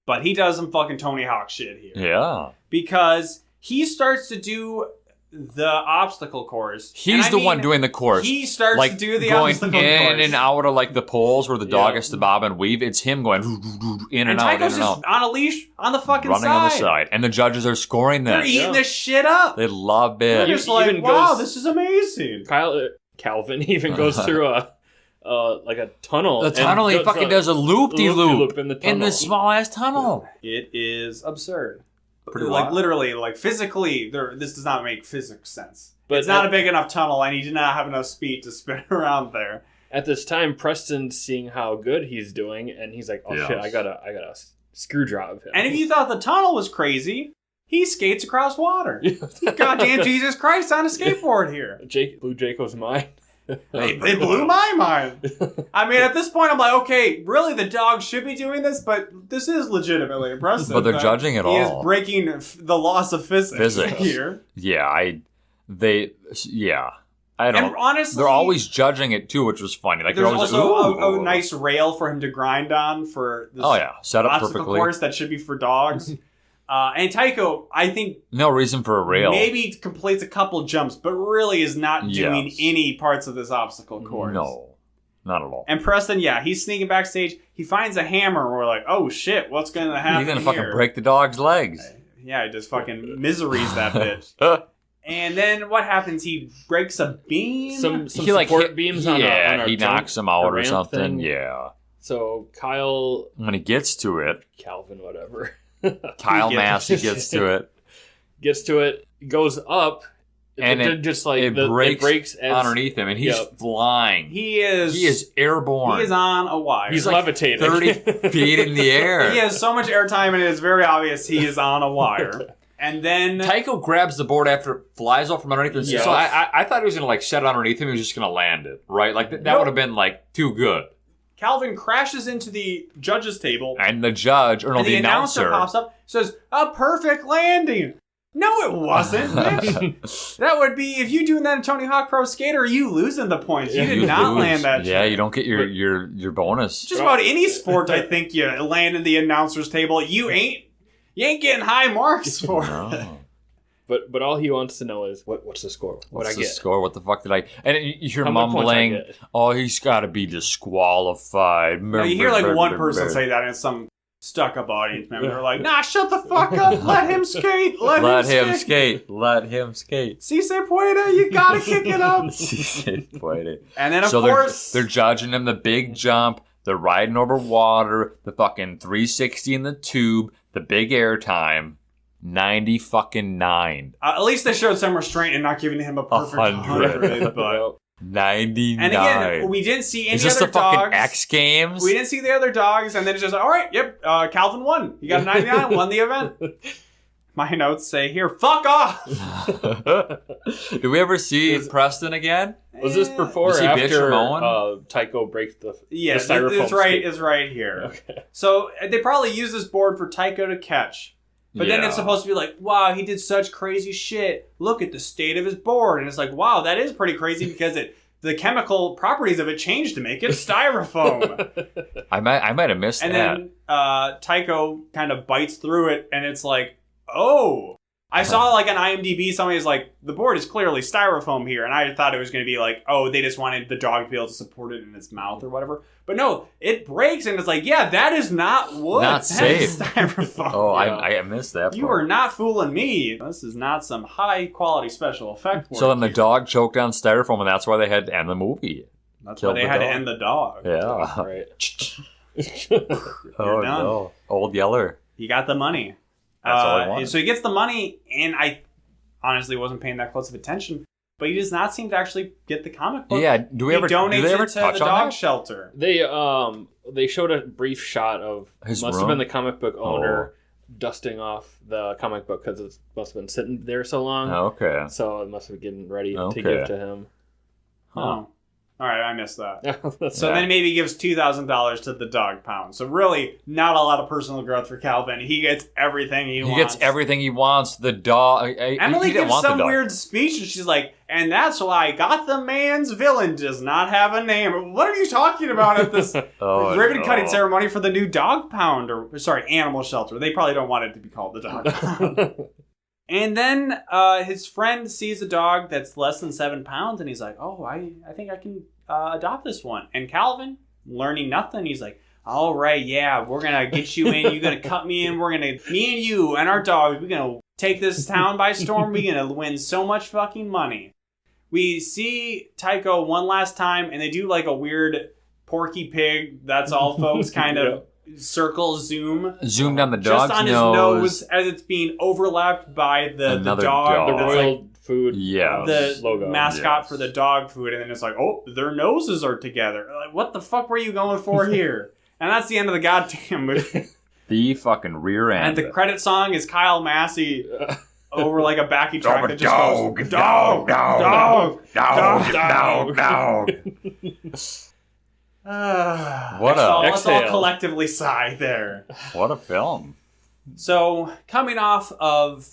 C: But he does some fucking Tony Hawk shit here.
B: Yeah.
C: Because he starts to do the obstacle course.
B: He's the one doing the course.
C: He starts
B: like
C: to do the
B: going
C: obstacle
B: in
C: course.
B: and out of like the poles where the dog has to bob and weave. It's him going in and out, in
C: Tycho's
B: and
C: just
B: out.
C: on a leash on the fucking
B: Running
C: side.
B: on the side. And the judges are scoring
C: They're
B: this.
C: eating this shit up.
B: They love
C: They're
B: it.
C: just
D: He
C: like,
D: even
C: wow,
D: goes-
C: this is amazing.
D: Calvin even goes through like a tunnel.
B: The tunnel, he fucking does a loop-de-loop
D: in the
B: in
D: tunnel.
B: this small-ass tunnel.
C: It is absurd.
B: Pretty
C: like
B: wild.
C: literally, like physically, this does not make physics sense.
D: But
C: it's not a big enough tunnel, and he did not have enough speed to spin around there.
D: At this time, Preston's seeing how good he's doing, and he's like, "Oh
B: Yes.
D: shit, I gotta screwdrive him."
C: And if you thought the tunnel was crazy, he skates across water. Goddamn Jesus Christ on a skateboard here.
D: blew Jacob's mind.
C: It blew my mind. I mean, at this point, I'm like, okay, really, the dog should be doing this, but this is legitimately impressive.
B: But they're
C: that
B: judging it
C: He is
B: all.
C: breaking the laws of physics here.
B: Yeah, I don't
C: And honestly,
B: they're always judging it too, which was funny. Like
C: there's
B: they're always
C: also
B: like,
C: a nice rail for him to grind on for this
B: set up
C: obstacle
B: perfectly.
C: course that should be for dogs. And Tycho, I think,
B: No reason for a rail.
C: maybe completes a couple jumps, but really is not doing
B: Yes.
C: any parts of this obstacle course.
B: No, not at all.
C: And Preston, he's sneaking backstage. He finds a hammer. And we're like, oh shit, what's going to happen
B: You're gonna
C: here?
B: fucking break the dog's legs.
C: Yeah, he just fucking miseries that bitch. And then what happens? He breaks a beam.
D: Some
B: He like
D: support
B: hit,
D: beams on a
B: he
D: jump,
B: knocks him out
D: a
B: or
D: ramp
B: something.
D: thing.
B: Yeah.
D: So Kyle,
B: When he gets to it,
D: Calvin, whatever,
B: Kyle
C: He
B: Massey gets to it,
D: gets to it, goes up,
B: and
D: but
B: it
D: just like
B: it
D: it
B: breaks
D: as,
B: underneath him, and he's
D: Yep.
B: flying.
C: He is
B: airborne.
C: He is on a wire.
D: He's
B: like
D: levitating
B: 30 feet in the air.
C: He has so much airtime, and it is very obvious he is on a wire. And then
B: Tycho grabs the board after it flies off from underneath him.
C: Yes.
B: So I thought he was going to like set it underneath him. He was just going to land it, right? Like that
C: Nope.
B: would have been like too good.
C: Calvin crashes into the judge's table,
B: And the judge, or no,
C: and
B: the
C: the announcer
B: announcer.
C: pops up, says, "A perfect landing." No, it wasn't, bitch. That would be, if you doing that in Tony Hawk Pro Skater, you losing the points. You
D: Yeah,
C: did
B: You
C: not
B: lose.
C: land that
B: Yeah,
C: shit.
B: you don't get your bonus.
C: Just about any sport, I think you land in the announcer's table. You ain't getting high marks for it.
B: No.
D: But all he wants to know is what's the score? What
B: What's
D: I
B: the
D: get?
B: score? What the fuck did I... And you hear
D: How many points I
B: mumbling,
D: get?
B: oh, he's got to be disqualified.
C: Now, you hear like one person say that, and it's some stuck-up audience member. They're like, nah, shut the fuck up. Let him skate.
B: Let him skate. Let him skate.
C: Si se puede. You gotta kick it up. And then, of
B: So
C: course...
B: they're judging him the big jump, the riding over water, the fucking 360 in the tube, the big air time. 99.
C: At least they showed some restraint and not giving him a perfect
B: 100.
C: 100. But
B: 99.
C: and again, we didn't see any
B: Is this
C: other
B: the fucking
C: dogs.
B: X Games?
C: We didn't see the other dogs, and then it's just like, all right, yep, Calvin won. He got a 99, won the event. My notes say here, fuck off.
B: Did we ever see Preston again?
D: Was this before
B: Was
D: or
B: he bitch
D: after
B: or mowing?
D: Tycho breaks the
C: Yes,
D: the styrofoam
C: it's right.
D: skate?
C: It's right here.
D: Okay.
C: So they probably use this board for Tycho to catch. But then it's supposed to be like, wow, he did such crazy shit. Look at the state of his board. And it's like, wow, that is pretty crazy because the chemical properties of it changed to make it styrofoam.
B: I might have missed
C: And
B: that.
C: then Tycho kind of bites through it, and it's like, oh. I saw like on IMDb, somebody was like, the board is clearly styrofoam here. And I thought it was going to be like, oh, they just wanted the dog to be able to support it in its mouth or whatever. But no, it breaks and it's like, yeah, that is not wood.
B: Not safe.
C: Styrofoam.
B: Oh, I missed that part.
C: You are not fooling me. This is not some high quality special effect work.
B: So then the dog choked on styrofoam, and that's why they had to end the movie.
C: That's why they had to end the dog.
B: Yeah.
D: Right.
B: Oh,
C: done.
B: no. Old Yeller.
C: He got the money.
B: That's all I wanted.
C: So he gets the money, and I honestly wasn't paying that close of attention. But he does not seem to actually get the comic book.
B: Yeah, do they ever
C: touch
B: touch
C: to the
B: on
C: dog
B: that?
C: shelter?
D: They showed a brief shot of
B: His
D: must
B: room?
D: have been the comic book owner dusting off the comic book because it must have been sitting there so long.
B: Okay.
D: So it must have been getting ready
B: Okay.
D: to give to him.
C: Oh. All right, I missed that.
D: That's
C: So then maybe he gives $2,000 to the dog pound. So really, not a lot of personal growth for Calvin. He gets everything he wants.
B: He gets everything he wants. The dog.
C: Emily
B: he didn't
C: gives
B: want the
C: some
B: dog.
C: weird speech, and she's like, and that's why I got the man's villain does not have a name. What are you talking about at this ribbon cutting ceremony for the new dog pound? Or sorry, animal shelter. They probably don't want it to be called the dog pound. And then his friend sees a dog that's less than 7 pounds, and he's like, oh, I think I can adopt this one. And Calvin, learning nothing, he's like, all right, yeah, we're going to get you in. You're going to cut me in. Me and you and our dog, we're going to take this town by storm. We're going to win so much fucking money. We see Tycho one last time, and they do like a weird Porky Pig, that's all folks, kind of circle zoom.
B: Zoomed on the dog's
C: just on his nose as it's being overlapped by the
B: Another
C: dog.
B: dog.
D: the
C: That's
D: royal
C: like
D: food.
B: Yeah.
C: the
D: logo.
C: mascot
B: Yes.
C: for the dog food, and then it's like, oh, their noses are together. Like, what the fuck were you going for here? And that's the end of the goddamn movie.
B: The fucking rear end.
C: And the credit song is Kyle Massey over like a backy track that just
B: Dog,
C: goes,
B: dog,
C: dog,
B: dog,
C: dog,
B: dog. What
C: let's all
D: exhale.
C: collectively sigh there.
B: What a film.
C: So, coming off of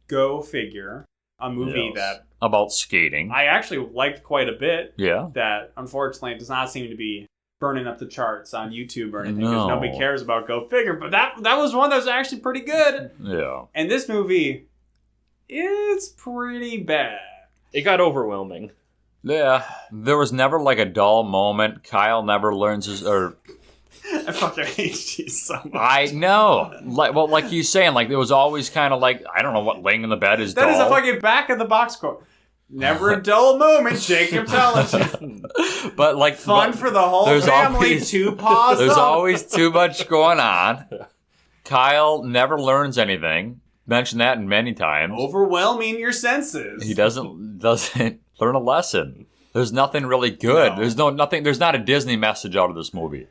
C: Go Figure, a movie
B: Yes.
C: that
B: About skating.
C: I actually liked quite a bit,
B: Yeah.
C: that unfortunately does not seem to be burning up the charts on YouTube or anything, because
B: No.
C: nobody cares about Go Figure, but that was one that was actually pretty good.
B: Yeah.
C: And this movie is pretty bad.
D: It got overwhelming.
B: Yeah. There was never like a dull moment. Kyle never learns his
C: I fucking hate you so much.
B: I know. Like he's saying, like it was always kind of like, I don't know what laying in the bed is
C: That
B: dull.
C: is a fucking back of the box quote. Never a dull moment, Jacob telling you.
B: But like
C: Fun for the whole
B: there's
C: family,
B: always-
C: 2 paws
B: there's
C: up.
B: always too much going on. Kyle never learns anything. Mentioned that many times.
C: Overwhelming your senses.
B: He doesn't learn a lesson. There's nothing really good.
C: No.
B: There's not a Disney message out of this movie.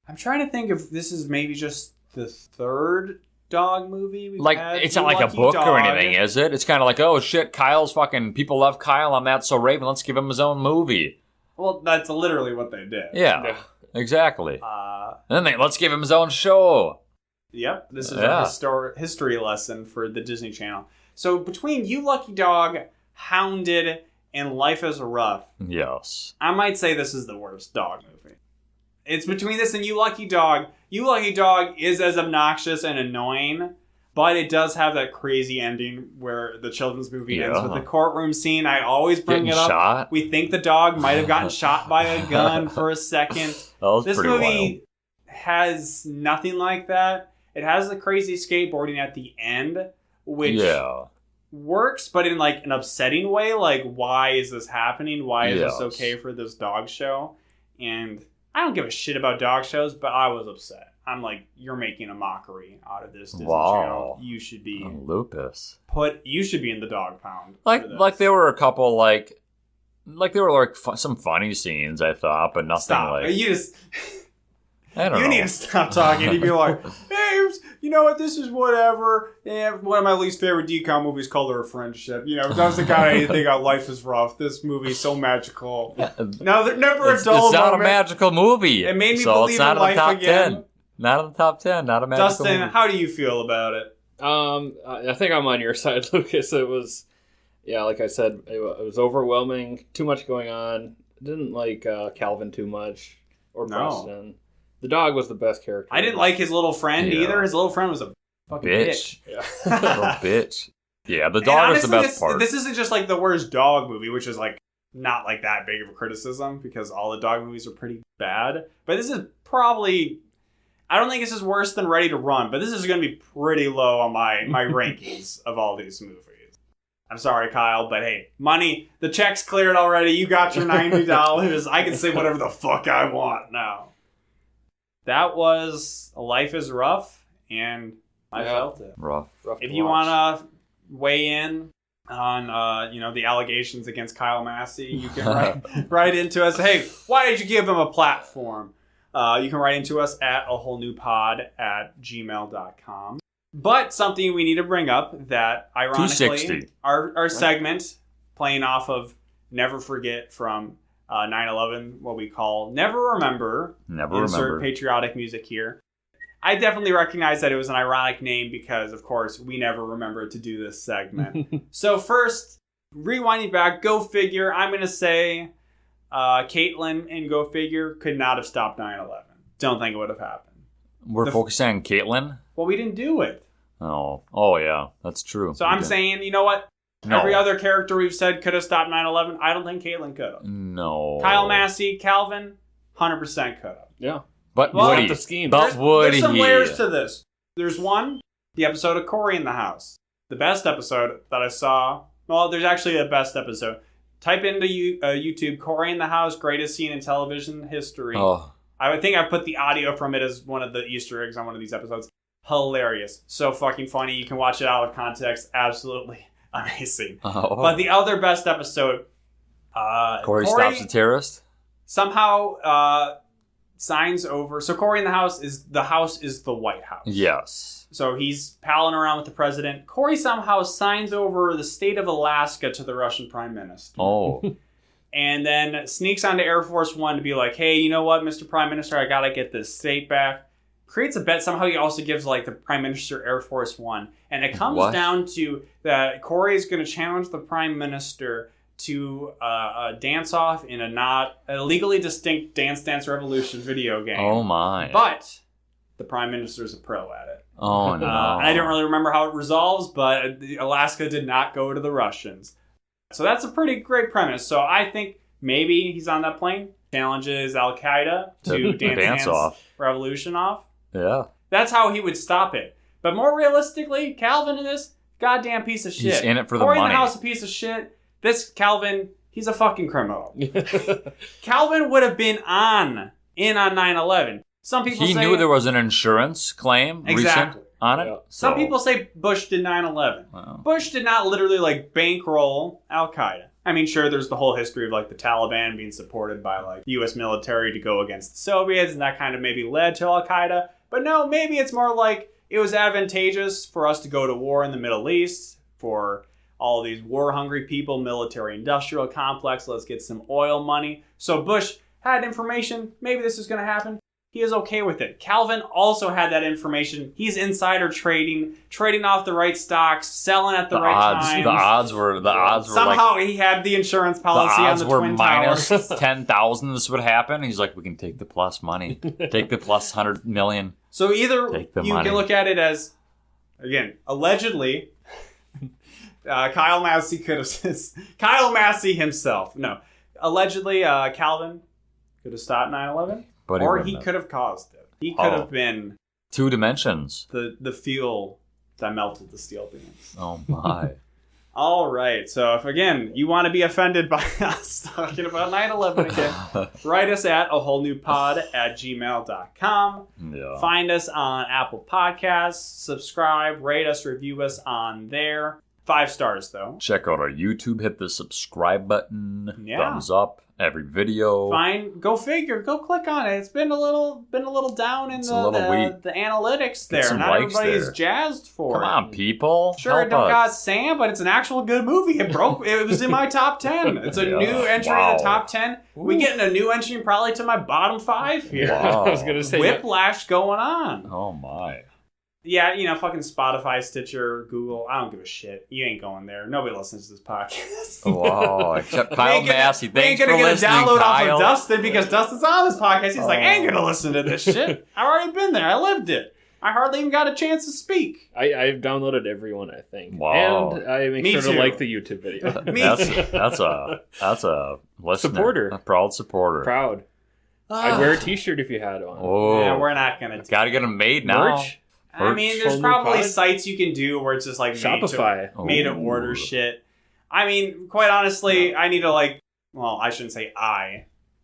C: I'm trying to think if this is maybe just the 3rd dog movie we've
B: Like
C: had.
B: it's
C: You
B: not like a
C: Lucky
B: book or
C: Dog.
B: anything, is it? It's kind of like, oh shit, Kyle's fucking people love Kyle on That's So Raven. Let's give him his own movie.
C: Well, that's literally what they did.
B: Yeah, exactly.
C: Uh,
B: And then let's give him his own show.
C: Yep, this is
B: Yeah.
C: a history lesson for the Disney Channel. So between You Lucky Dog, Hounded, and Life is Rough,
B: Yes.
C: I might say this is the worst dog movie. It's between this and You Lucky Dog. You Lucky Dog is as obnoxious and annoying, but it does have that crazy ending where the children's movie ends with the courtroom scene. I always bring
B: Getting
C: it up.
B: shot.
C: We think the dog might have gotten shot by a gun for a second.
B: That was
C: This
B: pretty
C: movie has nothing like that. It has the crazy skateboarding at the end, which
B: wild.
C: works, but in like an upsetting way. Like, why is this happening? Why is this
B: Yes.
C: okay for this dog show? And I don't give a shit about dog shows, but I was upset. I'm like, you're making a mockery out of this Disney Channel. You should be
B: Lupus.
C: You should be in the dog pound.
B: Like there were a couple like there were like some funny scenes I thought, but nothing
C: Stop.
B: like
C: You just
B: I don't
C: you
B: know.
C: need to stop talking. You'd be like, hey, you know what? This is whatever. Yeah, one of my least favorite DCOM movies called Our Friendship. You know, doesn't got anything on Life is Rough. This movie's so magical. No, there's never a dull
B: It's not
C: moment.
B: a magical movie.
C: It made me
B: so
C: believe
B: it's not
C: in life
B: in the top
C: again.
B: 10. Not in the top 10. Not a magical
C: Dustin,
B: movie.
C: how do you feel about it?
D: I think I'm on your side, Lucas. It was, yeah, like I said, it was overwhelming. Too much going on. Didn't like Calvin too much or
C: No.
D: Preston. The dog was the best character.
C: I didn't like his little friend either. His little friend was a fucking bitch.
D: Yeah.
B: Little bitch. Yeah, the dog was the best part.
C: This isn't just like the worst dog movie, which is like not like that big of a criticism because all the dog movies are pretty bad. But this is probably, I don't think this is worse than Ready to Run, but this is going to be pretty low on my rankings of all these movies. I'm sorry, Kyle, but hey, money, the check's cleared already. You got your $90. I can say whatever the fuck I want now. That was Life is Rough, and I felt it.
B: Rough.
C: If you want to weigh in on the allegations against Kyle Massey, you can write into us. Hey, why did you give him a platform? You can write into us at awholenewpod@gmail.com. But something we need to bring up that ironically our segment playing off of Never Forget from 9/11, what we call Never Remember. Insert patriotic music here. I definitely recognize that it was an ironic name because, of course, we never remembered to do this segment. So first, rewinding back, Go Figure, I'm going to say Caitlyn in Go Figure could not have stopped 9/11. Don't think it would have happened.
B: We're focusing on Caitlyn?
C: Well, we didn't do it.
B: Oh yeah, that's true.
C: So I'm saying, you know what? No. Every other character we've said could have stopped 9/11. I don't think Caitlyn could have.
B: No.
C: Kyle Massey, Calvin, 100% could have.
D: Yeah.
B: But
C: well,
B: would he?
D: The scheme.
B: But would he?
C: There's some layers to this. There's one, the episode of Corey in the House. The best episode that I saw. Well, there's actually a best episode. Type into YouTube, Corey in the House, greatest scene in television history.
B: Oh.
C: I think I put the audio from it as one of the Easter eggs on one of these episodes. Hilarious. So fucking funny. You can watch it out of context. Absolutely amazing.
B: Oh.
C: But the other best episode...
B: Corey stops a terrorist?
C: Somehow signs over... So Corey in the House is the White House.
B: Yes.
C: So he's palling around with the president. Corey somehow signs over the state of Alaska to the Russian prime minister.
B: Oh.
C: And then sneaks onto Air Force One to be like, hey, you know what, Mr. Prime Minister, I gotta get this state back. Creates a bet. Somehow he also gives like the Prime Minister Air Force One. And it comes down to that Corey is going to challenge the Prime Minister to a dance-off in a legally distinct Dance Dance Revolution video game.
B: Oh my.
C: But the Prime Minister is a pro at it.
B: Oh no.
C: I don't really remember how it resolves, but Alaska did not go to the Russians. So that's a pretty great premise. So I think maybe he's on that plane, challenges Al-Qaeda to dance off. Revolution off.
B: Yeah.
C: That's how he would stop it. But more realistically, Calvin in this, goddamn piece of shit.
B: He's in it for the
C: Corey
B: money.
C: in the House, a piece of shit. This Calvin, he's a fucking criminal. Calvin would have been in on 9/11. Some people say... He
B: knew there was an insurance claim recent on it. Yeah.
C: Some people say Bush did 9/11. Wow. Bush did not literally like bankroll Al-Qaeda. I mean, sure, there's the whole history of like the Taliban being supported by like the U.S. military to go against the Soviets, and that kind of maybe led to Al-Qaeda. But no, maybe it's more like it was advantageous for us to go to war in the Middle East for all these war-hungry people, military-industrial complex. Let's get some oil money. So Bush had information. Maybe this is going to happen. He is okay with it. Calvin also had that information. He's insider trading off the right stocks, selling at the right time.
B: The odds were
C: somehow he had the insurance policy on the Twin Towers.
B: The odds were minus 10,000 this would happen. He's like, we can take the plus money. Take the plus 100 million.
C: So either you can look at it as, again, allegedly, Kyle Massey could have... Kyle Massey himself. No. Allegedly, Calvin could have stopped 9/11. Or he could have caused it. He could have been...
B: 2 dimensions.
C: The fuel that melted the steel beams.
B: Oh my.
C: All right. So if, again, you want to be offended by us talking about 9/11 again, write us at awholenewpod@gmail.com.
B: Yeah.
C: Find us on Apple Podcasts. Subscribe, rate us, review us on there. 5 stars, though.
B: Check out our YouTube. Hit the subscribe button.
C: Yeah.
B: Thumbs up. Every video.
C: Fine. Go figure. Go click on it. It's been a little down in the analytics there. Not everybody's jazzed for it.
B: Come on, people.
C: Sure, it don't got Sam, but it's an actual good movie. It was in my top 10. It's a new entry in the top 10. Ooh. We getting a new entry probably to my bottom 5 here.
B: Wow.
D: I was gonna say
C: Whiplash going on.
B: Oh my.
C: Yeah, you know, fucking Spotify, Stitcher, Google. I don't give a shit. You ain't going there. Nobody listens to this podcast.
B: Wow, except Kyle Massey.
C: We ain't
B: Thanks for
C: gonna get a
B: listening,
C: download
B: Kyle.
C: off of Dustin because Dustin's on this podcast. He's like, I ain't gonna listen to this shit. I've already been there. I lived it. I hardly even got a chance to speak.
D: I've downloaded every one, I think.
B: Wow.
D: And I make
C: Me
D: sure
C: too.
D: to like the YouTube video.
B: That's a listener.
D: Supporter.
B: A proud supporter.
D: Proud. I'd wear a t-shirt if you had one.
B: Oh,
C: Yeah, we're not gonna.
B: Got to get them made now.
D: Merch?
C: I mean, there's
D: Only
C: probably
D: pod?
C: sites you can do where it's just like
D: Shopify.
C: made to order shit. I mean, quite honestly, I need to I shouldn't say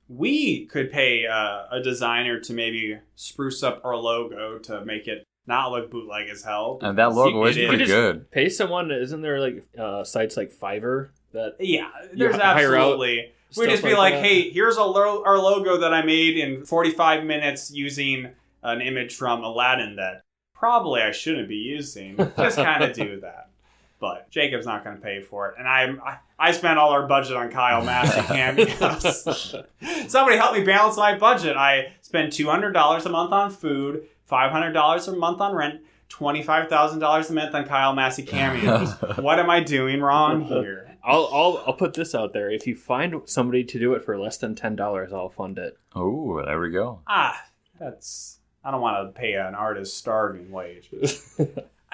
C: we could pay a designer to maybe spruce up our logo to make it not look bootleg as hell.
B: And that logo is
C: It
B: pretty
D: just
B: good.
D: Pay someone. Isn't there like sites like Fiverr that?
C: Yeah, there's
D: hire out
C: absolutely. We
D: stuff
C: just be
D: like
C: like,
D: that?
C: hey, here's our logo that I made in 45 minutes using an image from Aladdin that probably I shouldn't be using. Just kind of do that. But Jacob's not going to pay for it. And I spent all our budget on Kyle Massey cameos. Somebody help me balance my budget. I spend $200 a month on food, $500 a month on rent, $25,000 a month on Kyle Massey cameos. What am I doing wrong here?
D: I'll put this out there. If you find somebody to do it for less than $10, I'll fund it.
B: Oh, there we go.
C: I don't want to pay an artist starving wage.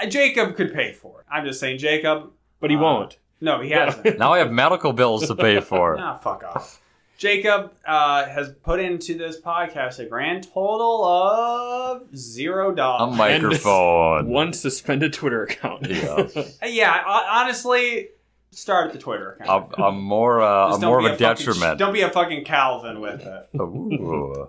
C: Jacob could pay for it. I'm just saying, Jacob.
D: But he won't.
C: No, he hasn't.
B: Now I have medical bills to pay for.
C: Fuck off. Jacob has put into this podcast a grand total of $0.
B: A microphone.
D: One suspended Twitter account.
B: Yeah.
C: Yeah, honestly, start at the Twitter account.
B: I'm more
C: Just
B: of
C: be
B: a detriment.
C: Don't be a fucking Calvin with it.
B: Ooh.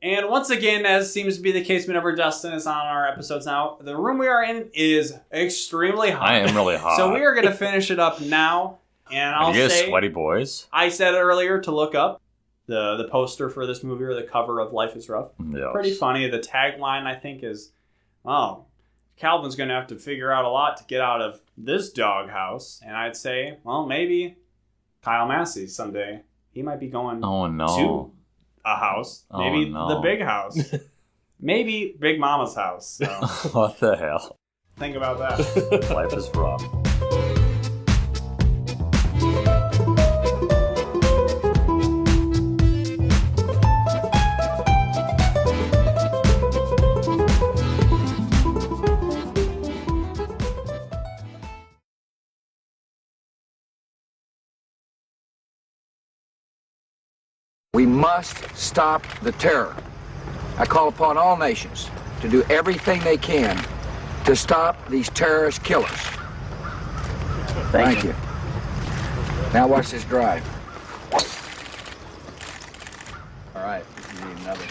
C: And once again, as seems to be the case whenever Dustin is on our episodes now, the room we are in is extremely hot.
B: I am really hot.
C: So we are going to finish it up now. And I'll
B: you guys
C: say,
B: sweaty boys.
C: I said earlier to look up the poster for this movie or the cover of Life is Rough.
B: Yes.
C: Pretty funny. The tagline, I think, is, Calvin's going to have to figure out a lot to get out of this doghouse. And I'd say, well, maybe Kyle Massey someday. He might be going
B: Oh no.
C: to a house. Maybe
B: no.
C: the big house. Maybe Big Mama's house. So
B: What the hell?
C: think about that.
B: Life is rough.
E: We must stop the terror. I call upon all nations to do everything they can to stop these terrorist killers. Thank you. Now watch this drive. All right, you need another.